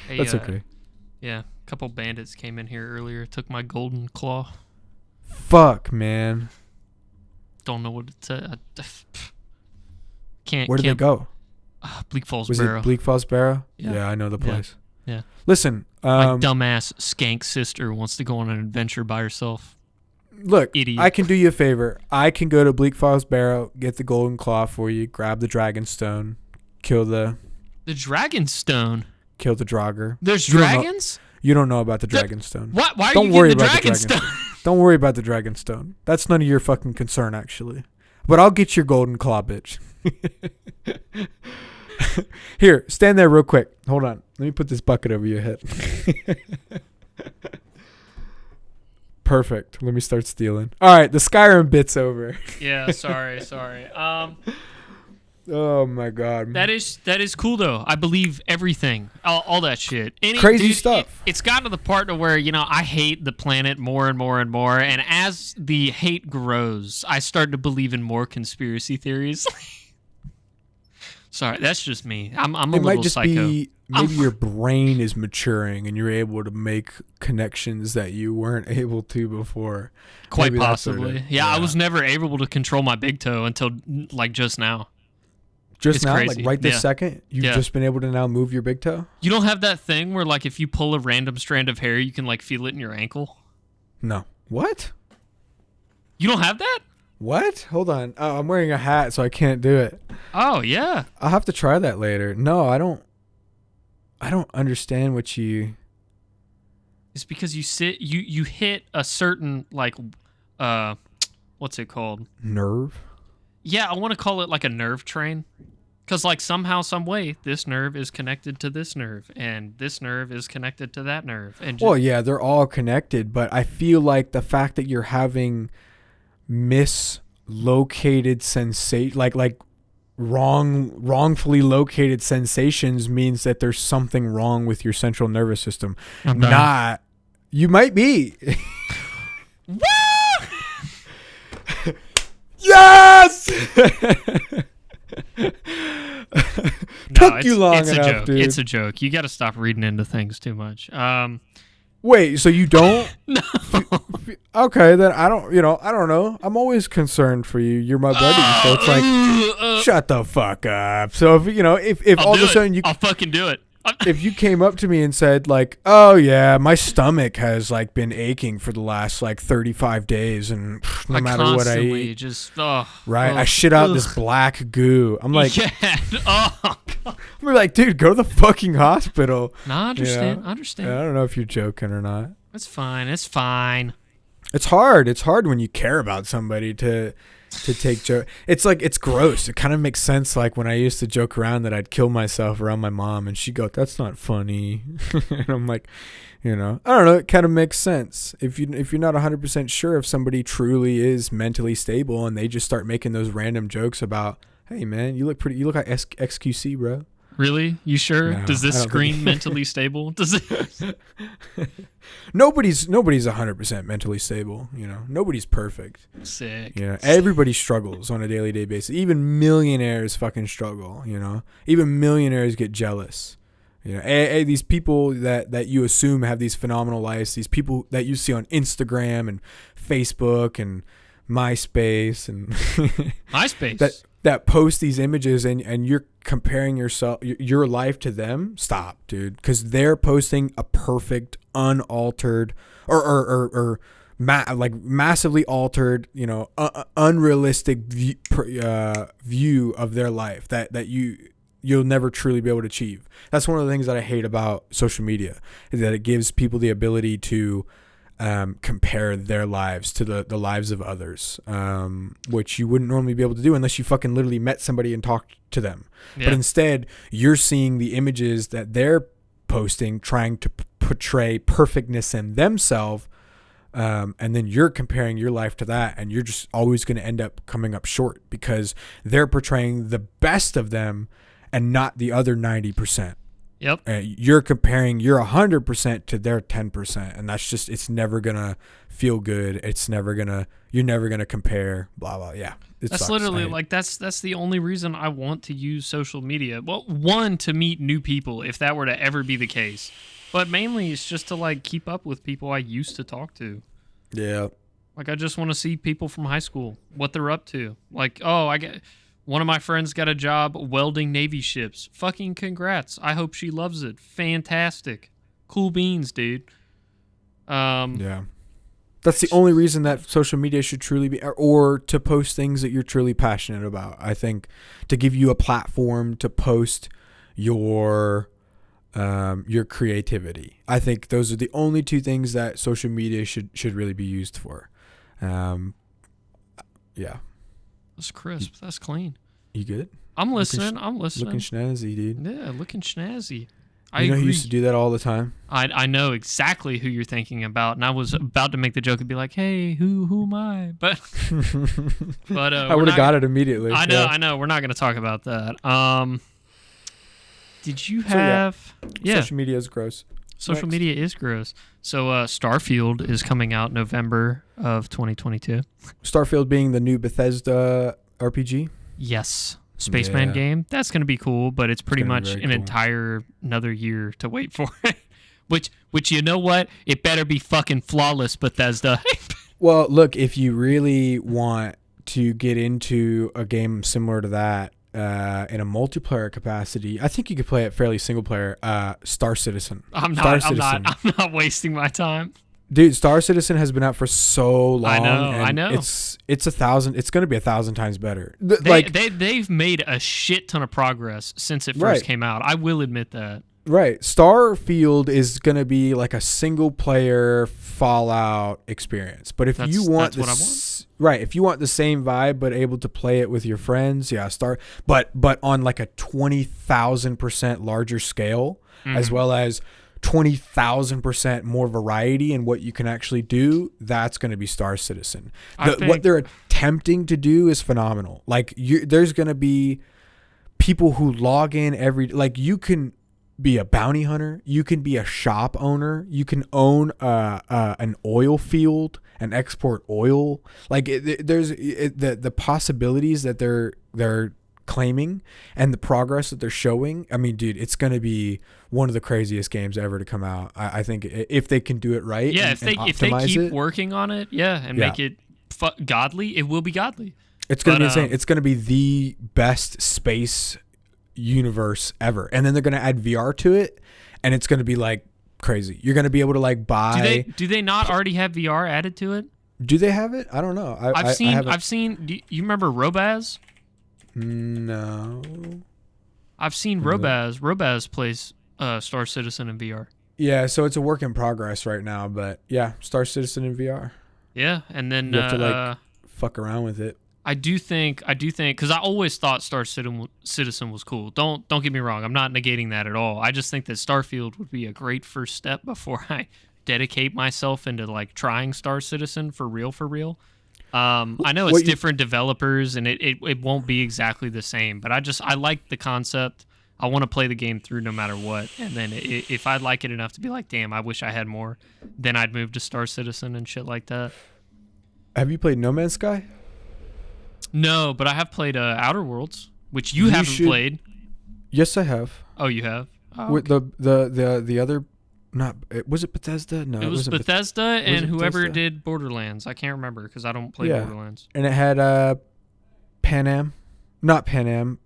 Hey, That's okay. Yeah, a couple bandits came in here earlier, took my golden claw. Fuck, man. Don't know what it said. Can't. Where did they go? Bleak Falls Was Barrow. it Bleak Falls Barrow? Yeah. Yeah, I know the place. Yeah. Listen, my dumbass skank sister wants to go on an adventure by herself. Look, Idiot. I can do you a favor. I can go to Bleak Falls Barrow, get the golden claw for you, grab the dragon stone, kill the dragon stone. Kill the Draugr. There's dragons? You don't know about the dragon stone. What? Why are Don't you worry getting the about dragon the stone? Don't worry about the dragon stone. That's none of your fucking concern, actually. But I'll get your golden claw, bitch. Here, stand there real quick. Hold on. Let me put this bucket over your head. Perfect. Let me start stealing. All right, the Skyrim bit's over. Yeah, sorry. Oh my god. That is cool though. I believe everything, all that shit. Crazy stuff. It's gotten to the part to where I hate the planet more and more and more, and as the hate grows, I start to believe in more conspiracy theories. Sorry, that's just me. I'm a it little might just psycho. be maybe your brain is maturing and you're able to make connections that you weren't able to before. Quite Maybe that's what possibly. it is. Yeah, I was never able to control my big toe until like just now. Just It's now, crazy. like right this Yeah. second, you've Yeah. just been able to now move your big toe? You don't have that thing where like if you pull a random strand of hair, you can like feel it in your ankle? No. What? You don't have that? What? Hold on. Oh, I'm wearing a hat, so I can't do it. Oh, yeah. I'll have to try that later. No, I don't understand what you... It's because you hit a certain like what's it called? Nerve? Yeah, I want to call it like a nerve train. Because, like, somehow, some way, this nerve is connected to this nerve, and this nerve is connected to that nerve. And Well, yeah, they're all connected, but I feel like the fact that you're having mislocated sensation, like wrongfully located sensations, means that there's something wrong with your central nervous system. I'm done. Not, you might be. Yes. Took you long it's enough, a joke. dude. It's a joke. You got to stop reading into things too much. Wait, so you don't? No. Okay, then I don't know. I'm always concerned for you. You're my buddy, so it's like, shut the fuck up. So if I'll all of do a sudden it. I'll fucking do it. if you came up to me and said like, oh yeah, my stomach has like been aching for the last like 35 days, and no matter what I eat, I shit out this black goo. I'm like, yeah. Oh, God. I'm like, dude, go to the fucking hospital. No, I understand. You I understand. I don't know if you're joking or not. It's fine. It's fine. It's hard. It's hard when you care about somebody to take joke. It's like, it's gross. It kind of makes sense. Like when I used to joke around that I'd kill myself around my mom, and she'd go, "That's not funny." And I'm like, I don't know. It kind of makes sense. If you're not 100% sure if somebody truly is mentally stable, and they just start making those random jokes about, "Hey man, you look like XQC, bro." Really? You sure? No, Does this I don't scream think- mentally stable? Does it? Nobody's 100% mentally stable. Nobody's perfect. Sick. Everybody struggles on a daily basis. Even millionaires fucking struggle. Even millionaires get jealous. These people that you assume have these phenomenal lives, these people that you see on Instagram and Facebook and MySpace and MySpace. that post these images, and you're comparing your life to them. Stop, dude, because they're posting a perfect, unaltered or massively altered, unrealistic view of their life that you'll never truly be able to achieve. That's one of the things that I hate about social media, is that it gives people the ability to compare their lives to the lives of others, which you wouldn't normally be able to do unless you fucking literally met somebody and talked to them. Yeah. But instead, you're seeing the images that they're posting, trying to portray perfectness in themselves, and then you're comparing your life to that, and you're just always going to end up coming up short because they're portraying the best of them and not the other 90%. Yep. You're comparing your 100% to their 10%, and that's just, it's never gonna feel good. You're never gonna compare. Blah blah. Yeah, that's sucks. literally like that's the only reason I want to use social media. Well, one, to meet new people if that were to ever be the case, but mainly it's just to like keep up with people I used to talk to. Yeah. Like I just want to see people from high school, what they're up to. Like, oh, one of my friends got a job welding Navy ships. Fucking congrats. I hope she loves it. Fantastic. Cool beans, dude. Yeah. That's the only reason that social media should truly be, or to post things that you're truly passionate about. I think to give you a platform to post your creativity. I think those are the only two things that social media should really be used for. Yeah. That's crisp. That's clean. You good? I'm listening. I'm listening. Looking snazzy, dude. Yeah, looking snazzy. I agree. Who used to do that all the time? I know exactly who you're thinking about, and I was about to make the joke and be like, "Hey, who am I?" But I would have got it immediately. I know. We're not going to talk about that. Did you have? Yeah. Social media is gross. Social media is gross. So Starfield is coming out November of 2022. Starfield being the new Bethesda RPG? Yes. Spaceman game. That's going to be cool, but it's pretty much an entire another year to wait for it. Which you know what? It better be fucking flawless, Bethesda. Well, look, if you really want to get into a game similar to that, in a multiplayer capacity, I think you could play it fairly single player. Star Citizen. I'm not wasting my time. Dude, Star Citizen has been out for so long. I know. It's 1,000. It's going to be 1,000 times better. They've made a shit ton of progress since it first came out. I will admit that. Right. Starfield is going to be like a single player Fallout experience. But if you want that's what I want. Right, if you want the same vibe but able to play it with your friends, yeah, but on like a 20,000% larger scale, as well as 20,000% more variety in what you can actually do, that's going to be Star Citizen. What they're attempting to do is phenomenal. Like there's going to be people who log in you can be a bounty hunter, you can be a shop owner, you can own an oil field and export oil. Like the possibilities that they're claiming and the progress that they're showing. I mean, dude, it's going to be one of the craziest games ever to come out. I think if they can do it right. Yeah, if they keep working on it, and make it godly, it will be godly. It's going to be insane. It's going to be the best space universe ever. And then they're going to add VR to it, and it's going to be like crazy. You're going to be able to like buy. Do they not already have VR added to it? Do they have it? I don't know. I've seen. Do you remember Robaz? No. I've seen Robaz. Robaz plays Star Citizen in VR. Yeah, so it's a work in progress right now, but yeah, Star Citizen in VR. Yeah, and then you have to like fuck around with it. I do think, because I always thought Star Citizen was cool. Don't get me wrong. I'm not negating that at all. I just think that Starfield would be a great first step before I dedicate myself into like trying Star Citizen for real. I know it's different developers and it won't be exactly the same, but I like the concept. I want to play the game through no matter what. And then if I like it enough to be like, damn, I wish I had more, then I'd move to Star Citizen and shit like that. Have you played No Man's Sky? No, but I have played Outer Worlds, which you haven't played. Yes, I have. Oh, you have? Oh, with the other, not was it Bethesda? No, it was Bethesda and whoever Bethesda? did Borderlands. I can't remember because I don't play Borderlands. And it had Pan Am, not Pan Am.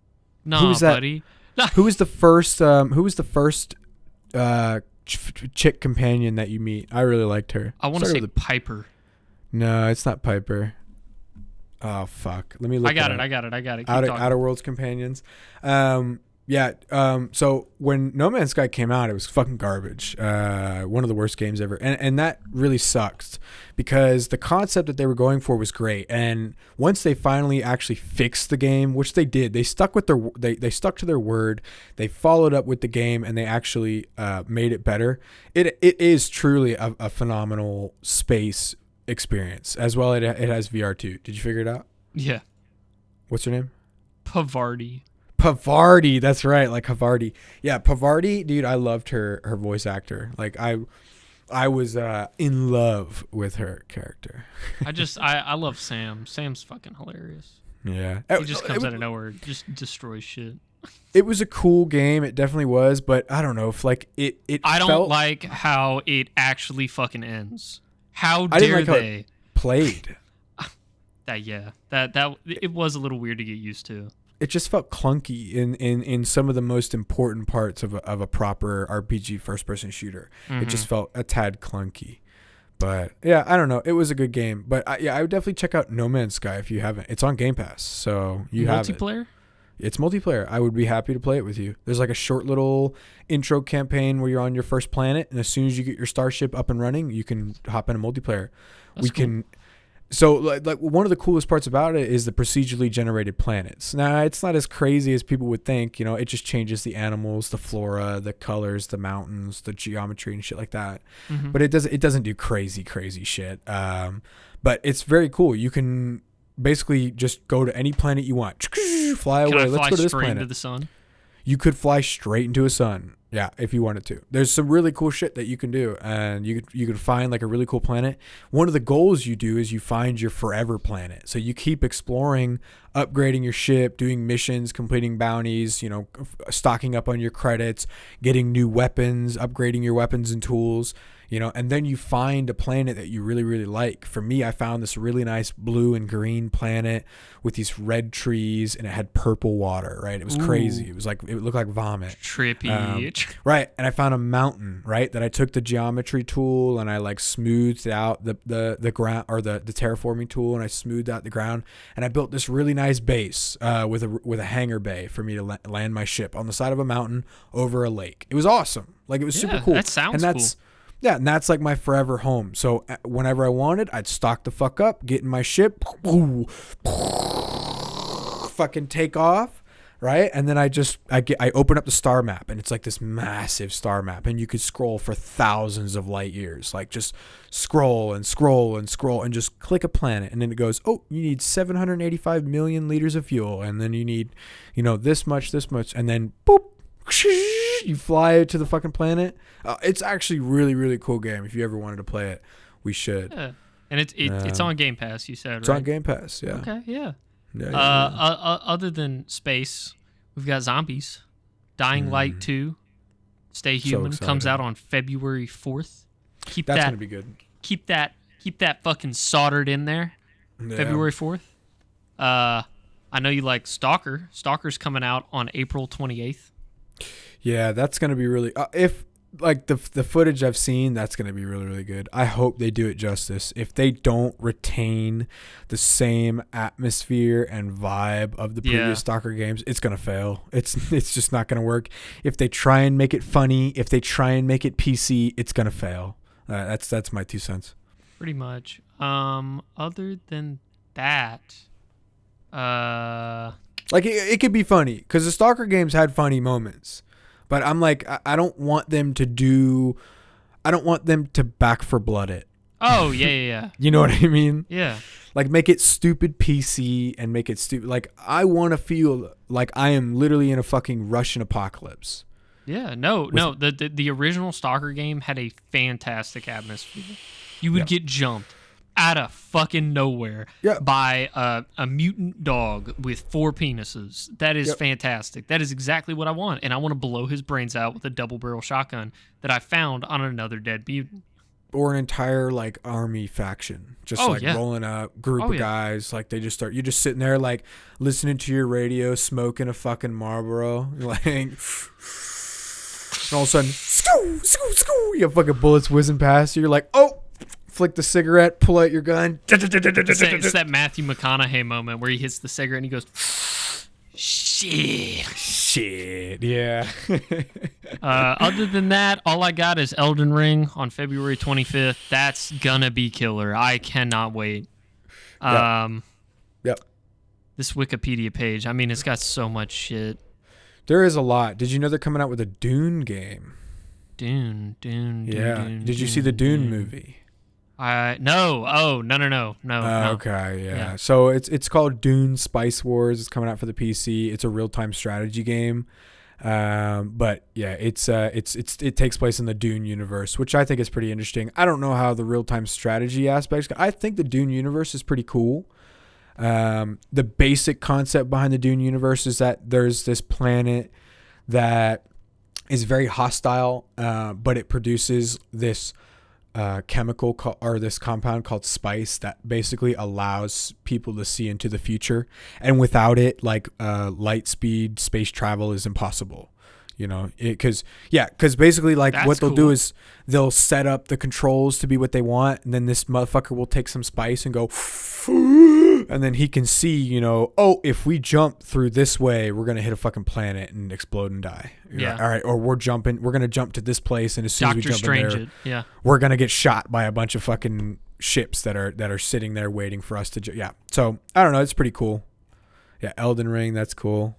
No, who was that? Buddy. Who was the first? Chick companion that you meet? I really liked her. I want to say Piper. No, it's not Piper. Oh fuck! Let me look. I got it. Outer Worlds companions. So when No Man's Sky came out, it was fucking garbage. One of the worst games ever, and that really sucks because the concept that they were going for was great. And once they finally actually fixed the game, which they did, they stuck with they stuck to their word. They followed up with the game, and they actually made it better. It is truly a phenomenal space experience as well. It has VR too. Did you figure it out? Yeah. What's her name? Pavardi, that's right, like Havarti. Yeah, Pavarti, dude, I loved her voice actor. Like I was in love with her character. I love Sam. Sam's fucking hilarious. Yeah. He just comes out of nowhere, just destroys shit. It was a cool game, it definitely was, but I don't know if like it I don't felt like how it actually fucking ends. How dare I didn't like they? How it played. That it was a little weird to get used to. It just felt clunky in some of the most important parts of a proper RPG first person shooter. Mm-hmm. It just felt a tad clunky. But yeah, I don't know. It was a good game. But I would definitely check out No Man's Sky if you haven't. It's on Game Pass, so you have it. Multiplayer? It's multiplayer. I would be happy to play it with you. There's like a short little intro campaign where you're on your first planet, and as soon as you get your starship up and running, you can hop in a multiplayer. That's cool. So like one of the coolest parts about it is the procedurally generated planets. Now, it's not as crazy as people would think. You know, it just changes the animals, the flora, the colors, the mountains, the geometry and shit like that. Mm-hmm. But it doesn't do crazy shit. But it's very cool. You can basically just go to any planet you want. Fly away. Let's go to this planet. Into the sun? You could fly straight into a sun. Yeah, if you wanted to. There's some really cool shit that you can do, and you could find like a really cool planet. One of the goals you do is you find your forever planet. So you keep exploring, upgrading your ship, doing missions, completing bounties, you know, stocking up on your credits, getting new weapons, upgrading your weapons and tools. and then you find a planet that you really, really like. For me, I found this really nice blue and green planet with these red trees, and it had purple water, right? It was crazy. It was like, it looked like vomit. Trippy. Right. And I found a mountain, right? That I took the geometry tool and I like smoothed out the ground, or the terraforming tool, and I smoothed out the ground, and I built this really nice base with a hangar bay for me to land my ship on the side of a mountain over a lake. It was awesome. Like, it was super cool. That sounds cool. Yeah, and that's like my forever home. So whenever I wanted, I'd stock the fuck up, get in my ship, fucking take off, right? And then I open up the star map, and it's like this massive star map, and you could scroll for thousands of light years. Like, just scroll and scroll and scroll and just click a planet, and then it goes, oh, you need 785 million liters of fuel, and then you need, this much, and then boop, you fly to the fucking planet. It's actually really, really cool game. If you ever wanted to play it, we should. Yeah. And it's on Game Pass, you said, right? It's on Game Pass, yeah. Okay, yeah. Yeah. Other than space, we've got zombies. Dying Light 2, Stay Human, comes out on February 4th. That's gonna be good. Keep that fucking soldered in there. Yeah. February 4th. I know you like Stalker. Stalker's coming out on April 28th. Yeah, that's gonna be really. If like the footage I've seen, that's gonna be really, really good. I hope they do it justice. If they don't retain the same atmosphere and vibe of the previous Stalker games, it's gonna fail. It's just not gonna work. If they try and make it funny, if they try and make it PC, it's gonna fail. That's my 2 cents. Pretty much. Other than that, like it could be funny, because the Stalker games had funny moments. But I'm like, I don't want them to back for blood it. Oh, yeah. You know what I mean? Yeah. Like, make it stupid PC and make it stupid. Like, I want to feel like I am literally in a fucking Russian apocalypse. Yeah, no. The original Stalker game had a fantastic atmosphere. You would get jumped out of fucking nowhere by a mutant dog with 4 penises. That is fantastic. That is exactly what I want. And I want to blow his brains out with a double-barrel shotgun that I found on another dead mutant. Or an entire, like, army faction. Just, rolling up, group of guys. Like, they just start... You're just sitting there, like, listening to your radio, smoking a fucking Marlboro. Like... And all of a sudden... You have fucking bullets whizzing past you. You're like, oh... Flick the cigarette, pull out your gun. It's that Matthew McConaughey moment where he hits the cigarette and he goes, shit, yeah. Other than that, all I got is Elden Ring on February 25th. That's gonna be killer. I cannot wait. Yep. This Wikipedia page, I mean, it's got so much shit. There is a lot. Did you know they're coming out with a Dune game? Dune. Did you see the Dune movie? No. Oh, no. Okay, yeah. So it's called Dune Spice Wars. It's coming out for the PC. It's a real-time strategy game. But yeah, it takes place in the Dune universe, which I think is pretty interesting. I don't know how the real-time strategy aspects. I think the Dune universe is pretty cool. The basic concept behind the Dune universe is that there's this planet that is very hostile, but it produces this chemical or this compound called spice that basically allows people to see into the future, and without it, like light speed space travel is impossible, because basically, like, that's what they'll cool. do is they'll set up the controls to be what they want, and then this motherfucker will take some spice and go and then he can see, oh, if we jump through this way, we're gonna hit a fucking planet and explode and die. Yeah. All right. Or we're gonna jump to this place, and as soon as we jump in there, it. we're gonna get shot by a bunch of fucking ships that are sitting there waiting for us to. Yeah. So I don't know. It's pretty cool. Yeah. Elden Ring. That's cool.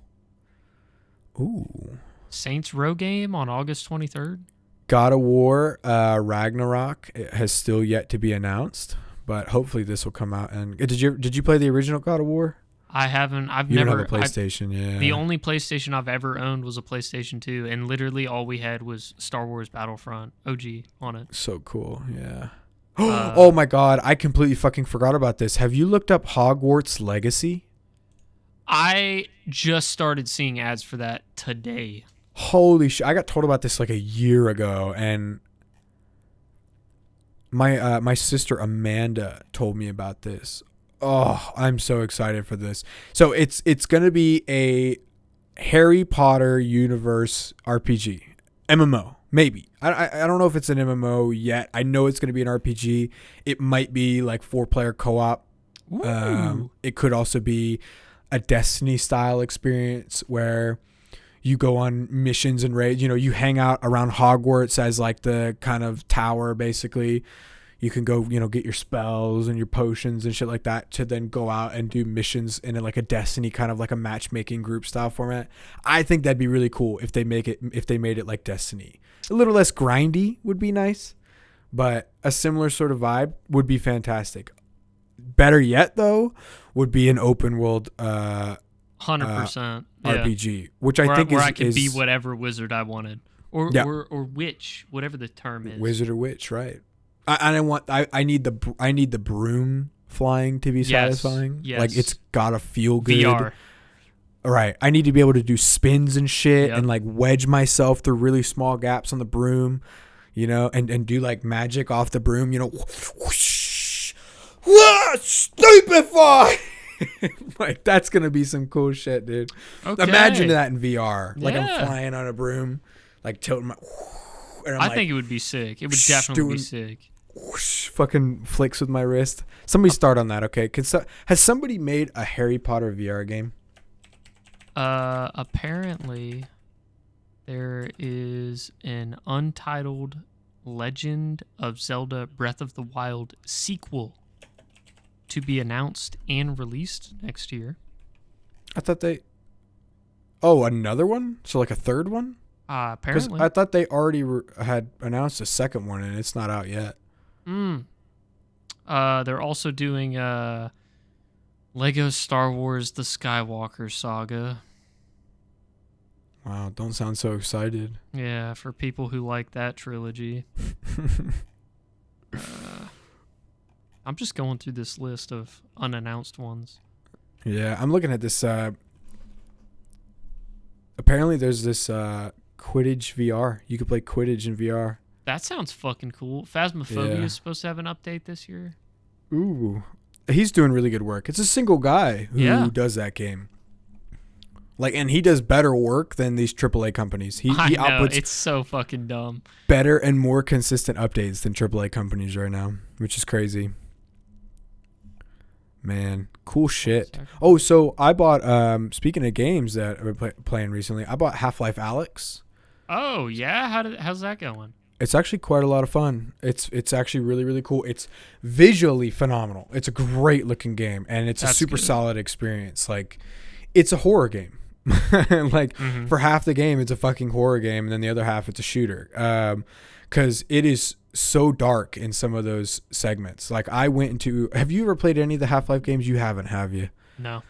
Ooh. Saints Row game on August 23rd. God of War Ragnarok has still yet to be announced, but hopefully this will come out. And did you play the original God of War? I haven't. I've you never. Don't have a PlayStation, yeah. The only PlayStation I've ever owned was a PlayStation 2, and literally all we had was Star Wars Battlefront OG on it. So cool, yeah. Oh my God, I completely fucking forgot about this. Have you looked up Hogwarts Legacy? I just started seeing ads for that today. Holy shit! I got told about this like a year ago, and My sister Amanda told me about this. Oh, I'm so excited for this. So it's gonna be a Harry Potter universe RPG, MMO, maybe. I don't know if it's an MMO yet. I know it's gonna be an RPG. It might be like 4-player co-op. It could also be a Destiny style experience where you go on missions and raids. You know, you hang out around Hogwarts as like the kind of tower, basically. You can go, you know, get your spells and your potions and shit like that to then go out and do missions in like a Destiny kind of like a matchmaking group style format. I think that'd be really cool if they made it like Destiny. A little less grindy would be nice, but a similar sort of vibe would be fantastic. Better yet, though, would be an open world 100% RPG, which I think where is I could be whatever wizard I wanted, or witch, whatever the term is. Wizard or witch, right? I need the broom flying to be satisfying. Yes. Like it's gotta feel good. VR. All right. I need to be able to do spins and shit and like wedge myself through really small gaps on the broom, you know, and do like magic off the broom, you know. Whoosh, whoosh, stupefy. Like that's gonna be some cool shit, dude. Okay. Imagine that in VR. Like Yeah. I'm flying on a broom, like tilting my. And I think it would be sick. It would definitely be sick. Whoosh, fucking flicks with my wrist. Somebody start on that, okay? Has somebody made a Harry Potter VR game? Apparently, there is an Untitled Legend of Zelda Breath of the Wild sequel to be announced and released next year. I thought they... Oh, another one? So like a third one? Apparently. I thought they already had announced a second one and it's not out yet. They're also doing Lego Star Wars The Skywalker Saga. Wow, don't sound so excited. Yeah, for people who like that trilogy. I'm just going through this list of unannounced ones. Yeah, I'm looking at this. Apparently there's this Quidditch VR. You could play Quidditch in VR. That sounds fucking cool. Phasmophobia is supposed to have an update this year. Ooh. He's doing really good work. It's a single guy who does that game. Like, and he does better work than these AAA companies. He outputs it's so fucking dumb. better and more consistent updates than AAA companies right now, which is crazy. Man, cool shit. Oh, so I bought, speaking of games that we're playing recently, I bought Half-Life Alyx. Oh, yeah? How's that going? It's actually quite a lot of fun. It's actually really, really cool. It's visually phenomenal. It's a great looking game, and it's a super solid experience. Like, it's a horror game. Like, for half the game, it's a fucking horror game, and then the other half, it's a shooter. Because it is so dark in some of those segments. Like, I went into... Have you ever played any of the Half-Life games? You haven't, have you? No.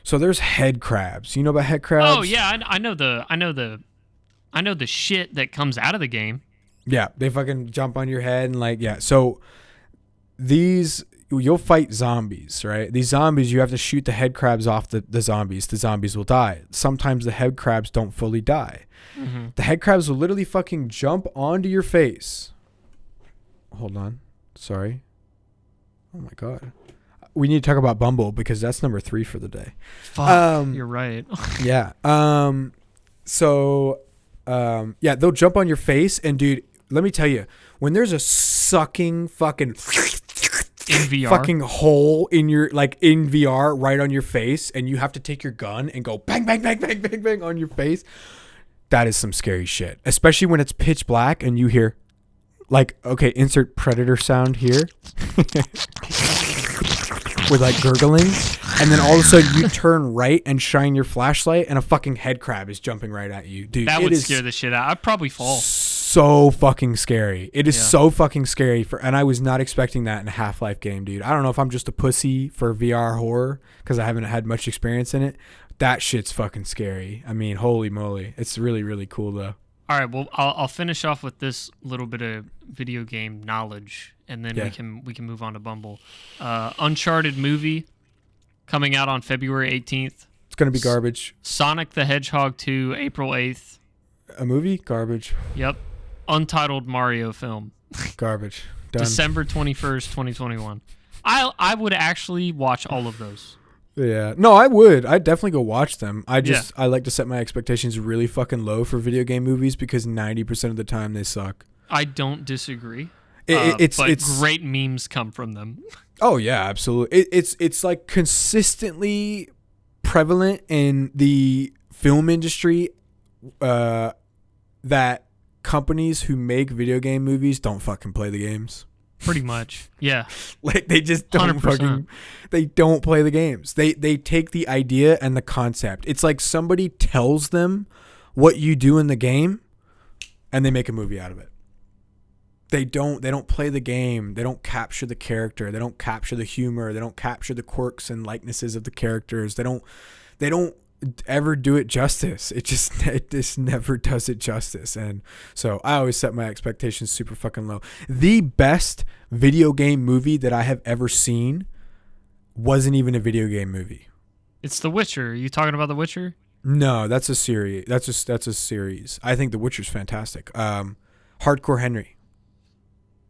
So there's head crabs. You know about head crabs? Oh, yeah. I know the shit that comes out of the game. Yeah, they fucking jump on your head and like, yeah. So you'll fight zombies, right? These zombies, you have to shoot the head crabs off the zombies. The zombies will die. Sometimes the head crabs don't fully die. Mm-hmm. The head crabs will literally fucking jump onto your face. Hold on. Sorry. Oh my God. We need to talk about Bumble because that's number 3 for the day. Fuck, you're right. Yeah. Yeah, they'll jump on your face and dude, let me tell you, when there's a sucking fucking in VR fucking hole in your in VR right on your face and you have to take your gun and go bang bang bang bang bang bang on your face, that is some scary shit. Especially when it's pitch black and you hear okay, insert predator sound here. With like gurgling, and then all of a sudden you turn right and shine your flashlight and a fucking head crab is jumping right at you, dude. That would scare the shit out. I'd probably fall. So fucking scary. It is so fucking scary and I was not expecting that in a Half-Life game, dude. I don't know if I'm just a pussy for VR horror because I haven't had much experience in it. That shit's fucking scary. I mean, holy moly. It's really, really cool though. All right, well, I'll finish off with this little bit of video game knowledge, and then we can move on to Bumble. Uncharted movie coming out on February 18th. It's gonna be garbage. Sonic the Hedgehog 2, April 8th. A movie? Garbage. Yep. Untitled Mario film. Garbage. Done. December 21st, 2021. I would actually watch all of those. Yeah. No, I would. I'd definitely go watch them. I like to set my expectations really fucking low for video game movies because 90% of the time they suck. I don't disagree. It's great memes come from them. Oh yeah, absolutely. It's like consistently prevalent in the film industry that companies who make video game movies don't fucking play the games. Pretty much, yeah. Like they just don't 100%. they don't play the games. They take the idea and the concept. It's like somebody tells them what you do in the game and they make a movie out of it. They don't play the game. They don't capture the character. They don't capture the humor. They don't capture the quirks and likenesses of the characters. They don't ever do it justice. It just never does it justice. And so I always set my expectations super fucking low. The best video game movie that I have ever seen wasn't even a video game movie. It's The Witcher. Are you talking about The Witcher? No, that's a series. That's a series. I think The Witcher's fantastic. Hardcore Henry.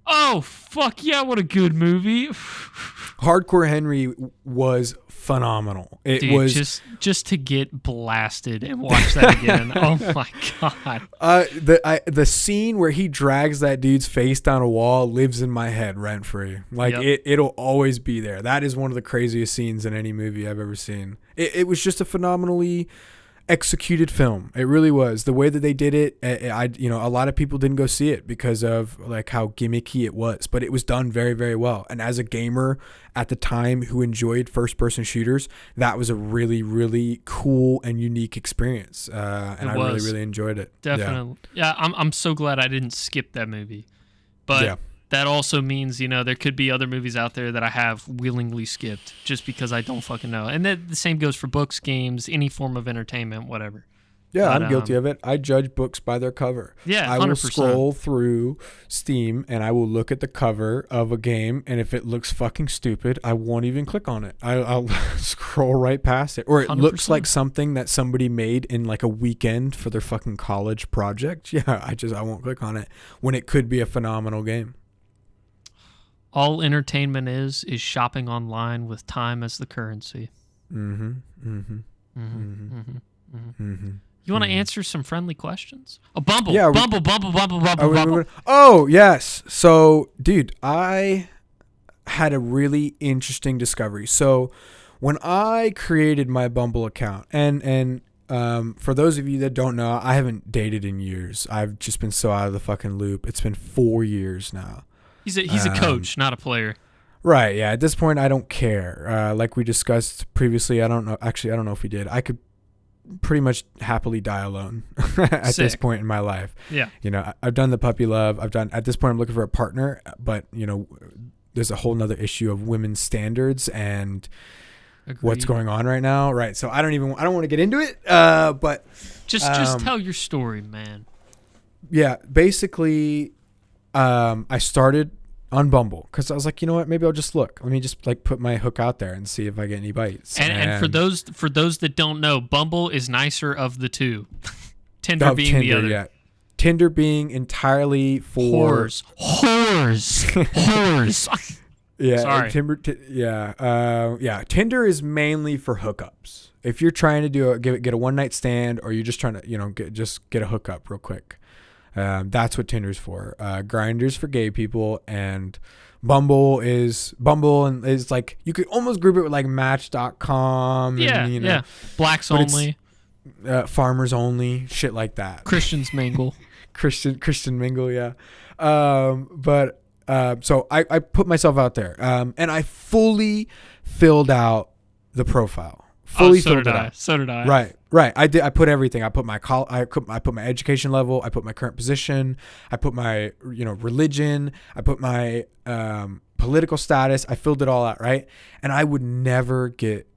Oh, fuck yeah, what a good movie. Hardcore Henry was phenomenal. It was just to get blasted and watch that again. Oh my god. The scene where he drags that dude's face down a wall lives in my head rent free. Like it'll always be there. That is one of the craziest scenes in any movie I've ever seen. It was just a phenomenally executed film. It really was. The way that they did it, a lot of people didn't go see it because of like how gimmicky it was, but it was done very, very well. And as a gamer at the time who enjoyed first-person shooters, that was a really, really cool and unique experience. And I really, really enjoyed it. Definitely. Yeah, I'm so glad I didn't skip that movie. But that also means, there could be other movies out there that I have willingly skipped just because I don't fucking know. And the same goes for books, games, any form of entertainment, whatever. Yeah, I'm guilty of it. I judge books by their cover. Yeah, 100%. I will scroll through Steam and I will look at the cover of a game, and if it looks fucking stupid, I won't even click on it. I'll scroll right past it. Or it 100%. looks like something that somebody made in like a weekend for their fucking college project. Yeah, I won't click on it when it could be a phenomenal game. All entertainment is shopping online with time as the currency. Mm-hmm. Mm-hmm. Mm-hmm. Mm-hmm. Mm-hmm. You want to answer some friendly questions? Oh, Bumble. Yeah, Bumble. Oh, yes. So, dude, I had a really interesting discovery. So, when I created my Bumble account, and for those of you that don't know, I haven't dated in years. I've just been so out of the fucking loop. It's been 4 years now. He's a coach, not a player. Right, yeah. At this point, I don't care. Like we discussed previously, I don't know. Actually, I don't know if we did. I could pretty much happily die alone at this point in my life. Yeah. I've done the puppy love. At this point, I'm looking for a partner, but, there's a whole nother issue of women's standards and what's going on right now. Right. So I don't want to get into it. But just tell your story, man. Yeah. Basically, I started on Bumble because I was like, you know what, maybe I'll just look. Let me just like put my hook out there and see if I get any bites. And for those that don't know, Bumble is nicer of the two. Tinder being the other. Yeah. Tinder being entirely for whores. Yeah. Sorry. Tinder is mainly for hookups. If you're trying to get a one night stand, or you're just trying to get a hookup real quick. That's what Tinder's for. Grindr's for gay people, and Bumble is like, you could almost group it with like Match.com. Yeah. Blacks only. Farmers only. Shit like that. Christians mingle. Christian mingle. Yeah. So I put myself out there, and I fully filled out the profile. So did I. Right. I did. I put everything. I put my I put my education level. I put my current position. I put my religion. I put my political status. I filled it all out, right? And I would never get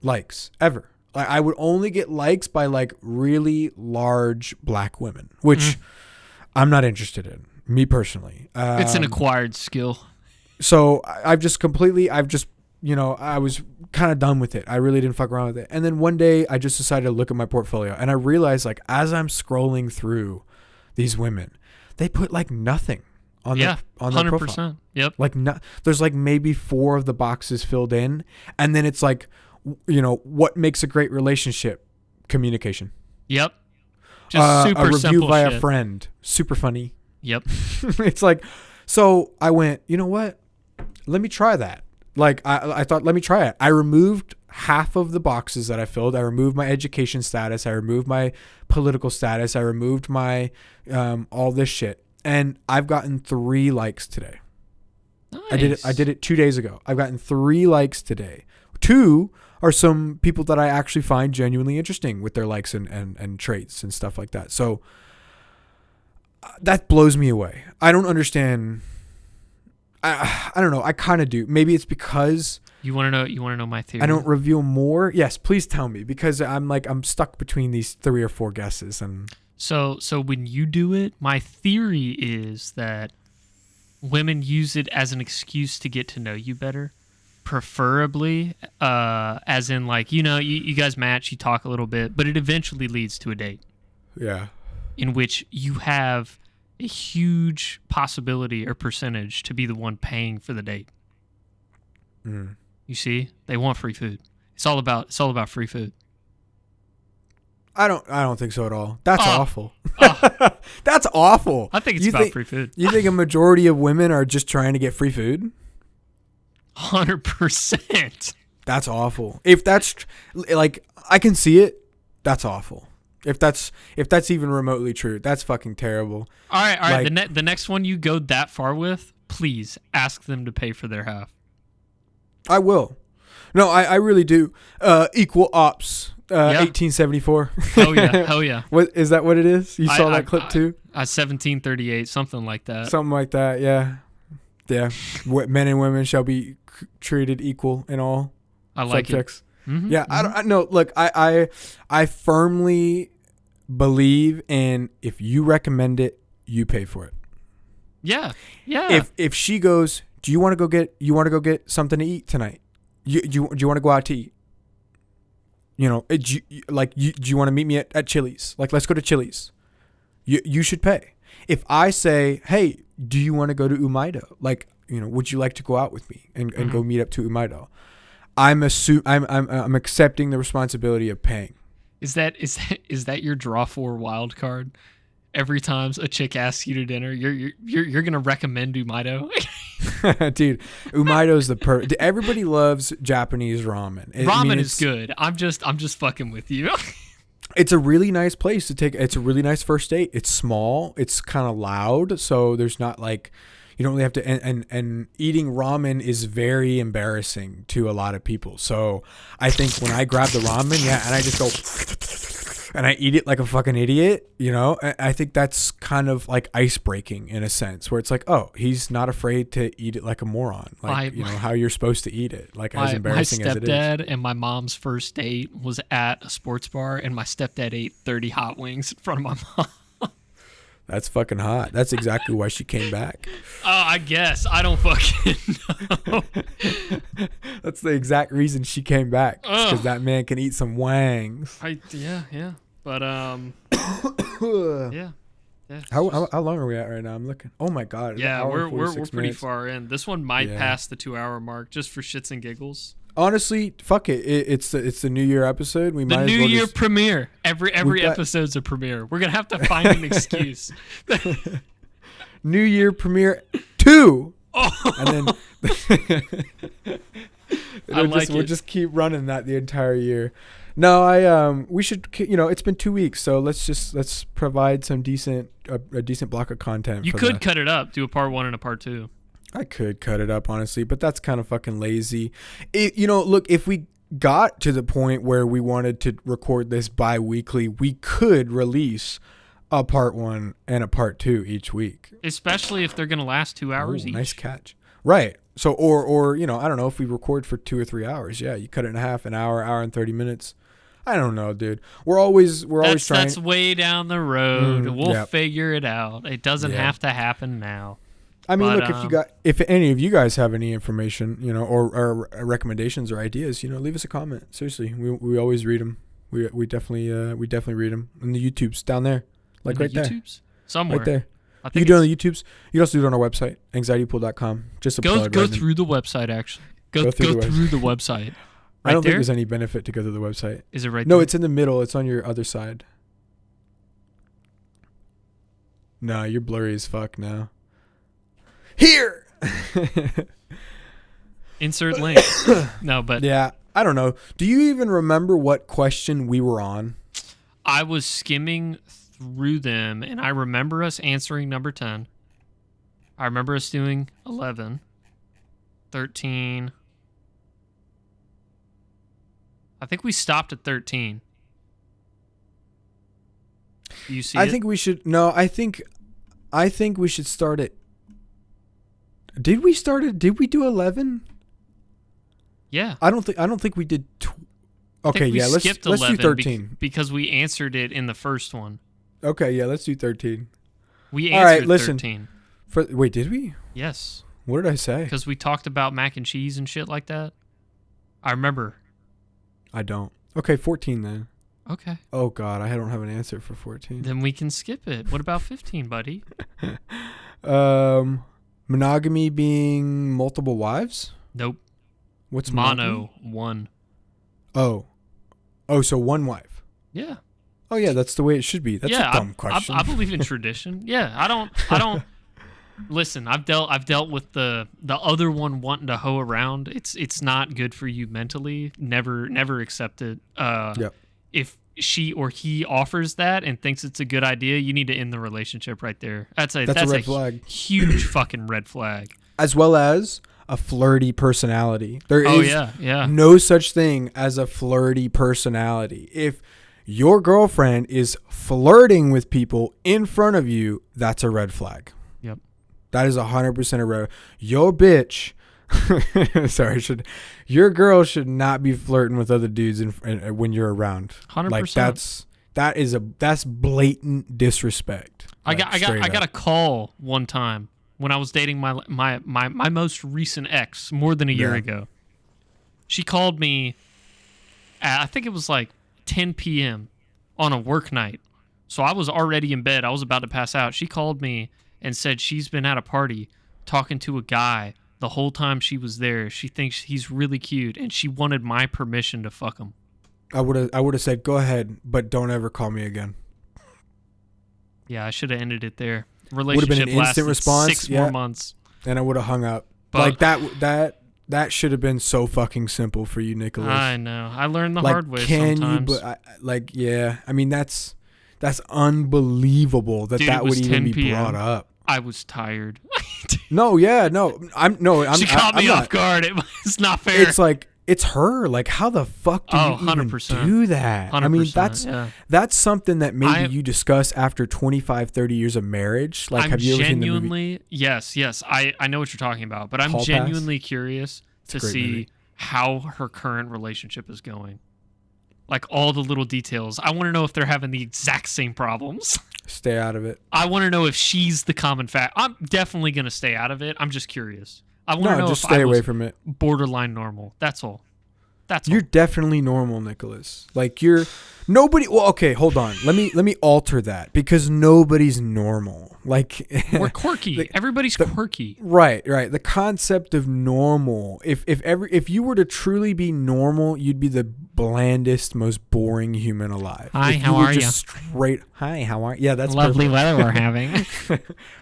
likes ever. Like, I would only get likes by like really large black women, which I'm not interested in. Me personally, it's an acquired skill. So I was kind of done with it. I really didn't fuck around with it. And then one day I just decided to look at my portfolio, and I realized, like, as I'm scrolling through these women, they put like nothing on Yeah, the profile. 100%. Yep. Like there's like maybe 4 of the boxes filled in, and then it's like, what makes a great relationship? Communication. Yep. Just super a review simple by shit. a friend. Super funny. Yep. It's like, so I went, you know what? Let me try that. Like I thought, let me try it. I removed half of the boxes that I filled. I removed my education status. I removed my political status. I removed my all this shit. And I've gotten 3 likes today. Nice. I did it 2 days ago. I've gotten 3 likes today. 2 are some people that I actually find genuinely interesting with their likes and traits and stuff like that. So that blows me away. I don't understand. I don't know. I kind of do. Maybe it's because You want to know my theory? I don't reveal more. Yes, please tell me, because I'm stuck between these 3 or 4 guesses. And So when you do it, my theory is that women use it as an excuse to get to know you better, preferably as in like, you guys match, you talk a little bit, but it eventually leads to a date yeah. in which you have a huge possibility or percentage to be the one paying for the date. Mm. You see, they want free food. It's all about free food. I don't think so at all. That's Oh. awful. Oh. That's awful. I think it's You about think- free food. You think a majority of women are just trying to get free food? 100%. That's awful. If that's like, I can see it. That's awful. If that's even remotely true, that's fucking terrible. All right. Like- The next one you go that far with, please ask them to pay for their half. I will. No, I really do. Equal ops. 1874. Hell yeah. What is that? What it is? You saw that clip too? 1738, something like that. Something like that. Yeah. Yeah. Men and women shall be treated equal in all I like subjects. it. Mm-hmm. Yeah. I know. Look, I firmly believe in, if you recommend it, you pay for it. Yeah. Yeah. If she goes, do you want to go get something to eat tonight? Do you want to go out to eat? Do you want to meet me at Chili's? Like, let's go to Chili's. You should pay. If I say, hey, do you want to go to Umaido? Like, would you like to go out with me and go meet up to Umaido? I'm accepting the responsibility of paying. Is that your draw for wild card? Every time a chick asks you to dinner, you're gonna recommend Umaido. Dude, Umaido's the everybody loves Japanese ramen. Ramen is good. I'm just fucking with you. It's a really nice place to take. It's a really nice first date. It's small. It's kind of loud, so there's not like, you don't really have to. And eating ramen is very embarrassing to a lot of people. So I think when I grab the ramen, and I just go and I eat it like a fucking idiot, I think that's kind of like ice breaking in a sense, where it's like, oh, he's not afraid to eat it like a moron, like how you're supposed to eat it, like as embarrassing as it is. My stepdad and my mom's first date was at a sports bar, and my stepdad ate 30 hot wings in front of my mom. That's fucking hot. That's exactly why she came back. Oh, I guess. I don't fucking know. That's the exact reason she came back. Because that man can eat some wangs. Yeah. But, yeah. How long are we at right now? I'm looking. Oh, my God. Yeah, we're pretty minutes. far in. This one might pass the 2-hour mark just for shits and giggles. Honestly, fuck it. It's the New Year episode. We might The as New well Year just... premiere. Every episode's a premiere. We're gonna have to find an excuse. New Year premiere 2. Oh. And then we'll it. just keep running that the entire year. No, we should. It's been 2 weeks, so let's provide some a decent block of content. You could cut it up, do a part 1 and a part 2. I could cut it up, honestly, but that's kind of fucking lazy. Look, if we got to the point where we wanted to record this bi-weekly, we could release a part 1 and a part 2 each week. Especially if they're going to last 2 hours each. Nice catch. Right. So, or I don't know, if we record for 2 or 3 hours, you cut it in half, an hour and 30 minutes. I don't know, dude. We're always trying. That's way down the road. We'll figure it out. It doesn't have to happen now. I mean, look, if any of you guys have any information, or recommendations or ideas, leave us a comment. Seriously, we always read them. We definitely read them. And the YouTube's down there, like right there, somewhere. right there. I You think can do it on the YouTubes. You can also do it on our website, anxietypool.com. Just a plug. go right through the website. Actually, go through through the website. I don't there? think there's any benefit to go to the website. Is it right No, there? it's in the middle. It's on your other side. No, you're blurry as fuck now. Here! Insert link. No, but Yeah, I don't know. Do you even remember what question we were on? I was skimming through them, and I remember us answering number 10. I remember us doing 11, 13. I think we stopped at 13. Do you see I it? think we should. No, I think we should start it. Did we do 11? Yeah. I don't think we did. Okay, yeah. Let's do 13. Because we answered it in the first one. Okay, yeah. Let's do 13. We All right, answered listen. 13. Wait, did we? Yes. What did I say? Because we talked about mac and cheese and shit like that. I remember. I don't. Okay, 14 then. Okay. Oh God, I don't have an answer for 14. Then we can skip it. What about 15, buddy? Monogamy being multiple wives? Nope. What's Mono, monogamy? one. Oh, so one wife. Yeah. Oh yeah, that's the way it should be. That's a dumb question. I believe in tradition. Yeah, I don't. Listen, I've dealt with the other one wanting to hoe around. It's not good for you mentally. Never accept it. Yep. If she or he offers that and thinks it's a good idea, you need to end the relationship right there. That's a red flag. Huge fucking red flag. As well as a flirty personality. There is no such thing as a flirty personality. If your girlfriend is flirting with people in front of you, that's a red flag. Yep. That is 100% a red. Your bitch, your girl should not be flirting with other dudes when you're around. 100%. Like that's blatant disrespect. I got a call one time when I was dating my most recent ex more than a year ago. She called me at, I think it was like 10 p.m. on a work night. So I was already in bed. I was about to pass out. She called me and said she's been at a party talking to a guy the whole time she was there. She thinks he's really cute, and she wanted my permission to fuck him. I would have said, go ahead, but don't ever call me again. Yeah, I should have ended it there. Would have been an instant response. 6 more months. And I would have hung up. But, like that should have been so fucking simple for you, Nicholas. I know. I learned the hard way sometimes. I mean, that's unbelievable that Dude, that would even be 10 p.m. brought up. I was tired. She caught me off guard. It was not fair. It's like, it's her. Like, how the fuck do you even 100%. do that? I mean, that's something that maybe you discuss after 25, 30 years of marriage. Like, have you ever seen the movie? Yes. I know what you're talking about, but I'm genuinely curious to see how her current relationship is going. Like, all the little details. I want to know if they're having the exact same problems. Stay out of it. I want to know if she's the common fact. I'm definitely going to stay out of it. I'm just curious. I want to know just if stay I away was from it. borderline normal. That's all. You're definitely normal, Nicholas. Like, nobody. Well, okay, hold on. Let me alter that, because nobody's normal. Like, we're quirky. Everybody's quirky. Right. The concept of normal. If you were to truly be normal, you'd be the blandest, most boring human alive. Hi, how are you? Hi, how are you? Yeah, that's lovely perfect. weather we're having.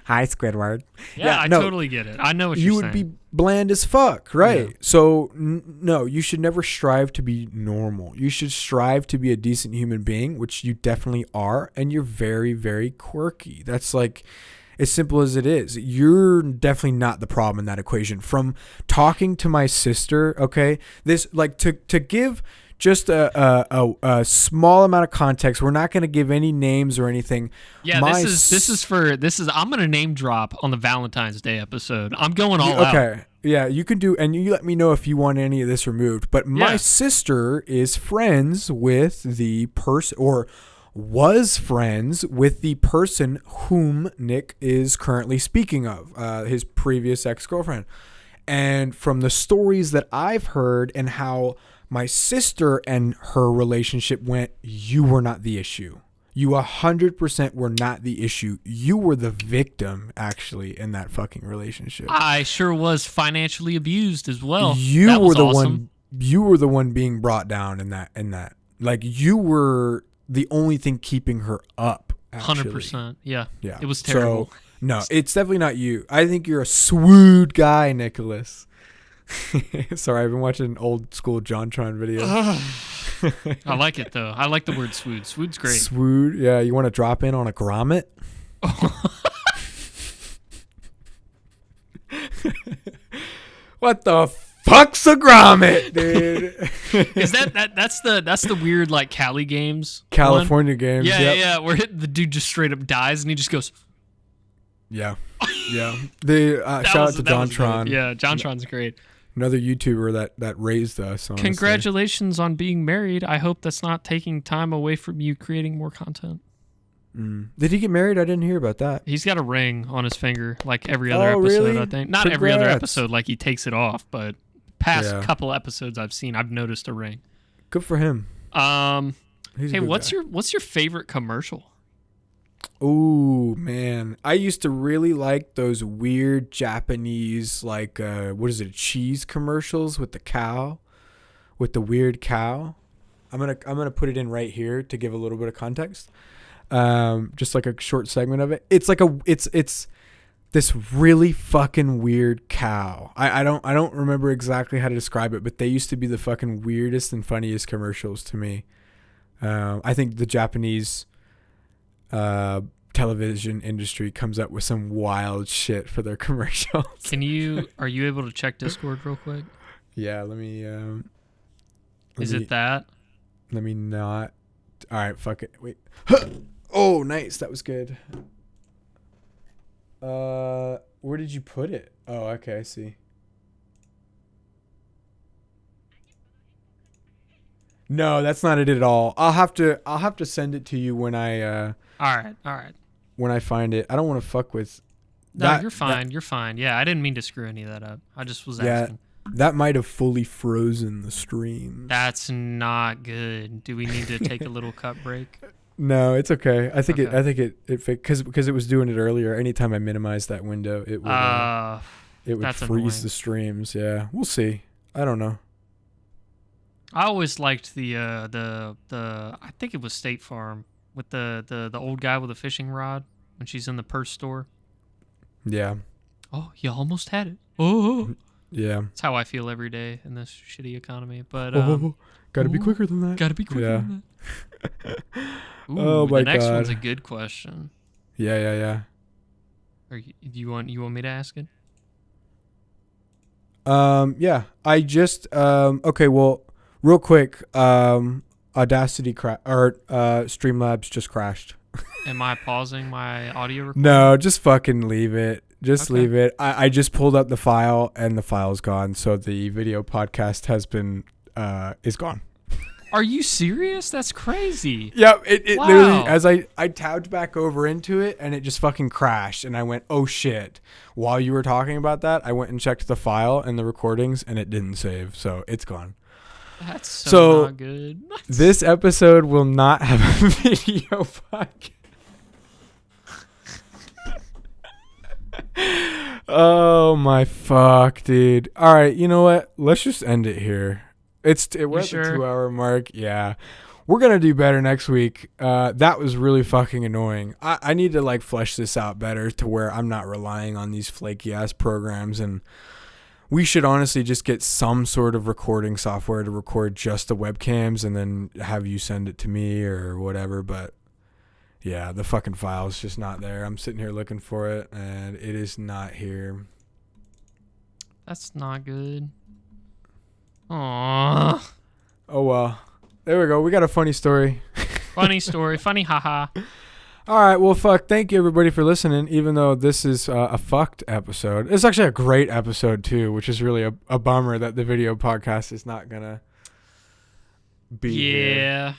Hi, Squidward. Yeah, I totally get it. I know what you're saying. You would be bland as fuck, right? Yeah. So, no, you should never strive to be normal. You should strive to be a decent human being, which you definitely are, and you're very, very quirky. That's like as simple as it is. You're definitely not the problem in that equation. From talking to my sister, okay, this, like, to give just a small amount of context. We're not going to give any names or anything. Yeah, this is I'm going to name drop on the Valentine's Day episode. I'm going all out. Okay. Yeah, you can do, and you let me know if you want any of this removed. But my sister is friends with the person, or was friends with the person whom Nick is currently speaking of, his previous ex-girlfriend. And from the stories that I've heard and how my sister and her relationship went, you were not the issue. You 100% were not the issue. You were the victim, actually, in that fucking relationship. I sure was financially abused as well. You That were was the awesome. one. You were the one being brought down in that. Like, you were the only thing keeping her up. Actually. 100%. Yeah. Yeah. It was terrible. So, no, it's definitely not you. I think you're a swood guy, Nicholas. Sorry, I've been watching old school JonTron videos. I like it though. I like the word swood. Swood's great. Swood, yeah. You want to drop in on a grommet? What the fuck's a grommet, dude? Is that's the weird like Cali games? California one? games? Yeah, yep. yeah. Where the dude just straight up dies and he just goes. Yeah, yeah. They shout out to JonTron. Yeah, JonTron's great. Another YouTuber that raised us. Honestly. Congratulations on being married. I hope that's not taking time away from you creating more content. Did he get married? I didn't hear about that. He's got a ring on his finger, like every other episode. Really? I think not every other Congrats. episode, like he takes it off, but past Yeah. couple episodes I've seen, I've noticed a ring. Good for him. He's a Hey, good what's guy. your favorite commercial? Ooh, man. I used to really like those weird Japanese, like, what is it, cheese commercials with the cow, with the weird cow. I'm gonna put it in right here to give a little bit of context. Just like a short segment of it. It's like it's this really fucking weird cow. I don't remember exactly how to describe it, but they used to be the fucking weirdest and funniest commercials to me. I think the Japanese television industry comes up with some wild shit for their commercials. Are you able to check Discord real quick? Yeah, let me It that? let me not. All right, fuck it. Wait. Oh, nice. That was good. Where did you put it? Oh, okay, I see. No, that's not it at all. I'll have to send it to you when I All right. when I find it. I don't want to fuck with No, that. you're fine. You're fine. Yeah, I didn't mean to screw any of that up. I just was Yeah, asking. that might have fully frozen the stream. That's not good. Do we need to take a little cut break? No, it's okay. I think Okay. it because it was doing it earlier. Anytime I minimized that window, it would that's freeze annoying. the streams. Yeah, we'll see. I don't know. I always liked the I think it was State Farm with the old guy with a fishing rod when she's in the purse store. Yeah, Oh, you almost had it. Oh, yeah. that's how I feel every day in this shitty economy. But Gotta be ooh, quicker than that. gotta be quicker Yeah. than that. Ooh, Oh my the next God. one's a good question. Yeah. Or you want me to ask it? Yeah. I just okay. Well, real quick. Audacity Streamlabs just crashed. Am I pausing my audio recording? No, just fucking leave it. Just Okay. leave it. I just pulled up the file and the file's gone. So the video podcast has been is gone. Are you serious? That's crazy. Yeah, it Wow. literally, as I tabbed back over into it and it just fucking crashed and I went, oh shit. While you were talking about that, I went and checked the file and the recordings and it didn't save. So it's gone. That's So- so not good. This episode will not have a video podcast. Oh my fuck, dude. All right, you know what? Let's just end it here. We're at the sure? 2-hour mark. Yeah. We're going to do better next week. That was really fucking annoying. I need to like flesh this out better to where I'm not relying on these flaky ass programs, and we should honestly just get some sort of recording software to record just the webcams and then have you send it to me or whatever. But yeah, the fucking file's just not there. I'm sitting here looking for it and it is not here. That's not good. Aww. Oh well. There we go. We got a funny story. Funny story. Funny haha. All right. Well, fuck. Thank you, everybody, for listening. Even though this is a fucked episode, it's actually a great episode too, which is really a bummer that the video podcast is not gonna be here. Yeah.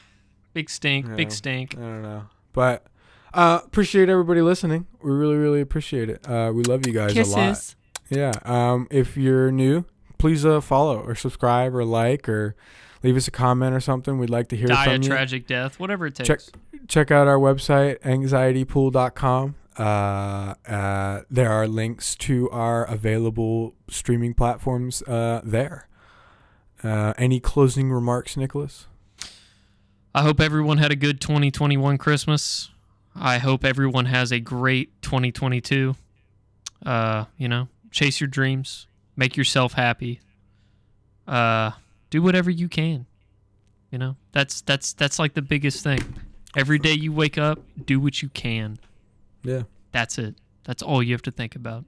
Big stink. Yeah. Big stink. I don't know, but appreciate everybody listening. We really, really appreciate it. We love you guys a lot. Kisses. Yeah. If you're new, please follow or subscribe or like or leave us a comment or something. We'd like to hear Die from a you. tragic death. Whatever it takes. check out our website, anxietypool.com. There are links to our available streaming platforms there. Any closing remarks, Nicholas? I hope everyone had a good 2021 Christmas. I hope everyone has a great 2022. Chase your dreams. Make yourself happy. Do whatever you can. That's like the biggest thing. Every day you wake up, do what you can. Yeah. That's it. That's all you have to think about.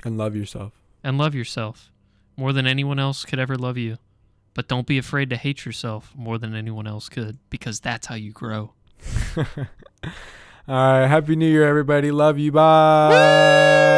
And love yourself. And love yourself more than anyone else could ever love you. But don't be afraid to hate yourself more than anyone else could, because that's how you grow. All right. Happy New Year, everybody. Love you. Bye.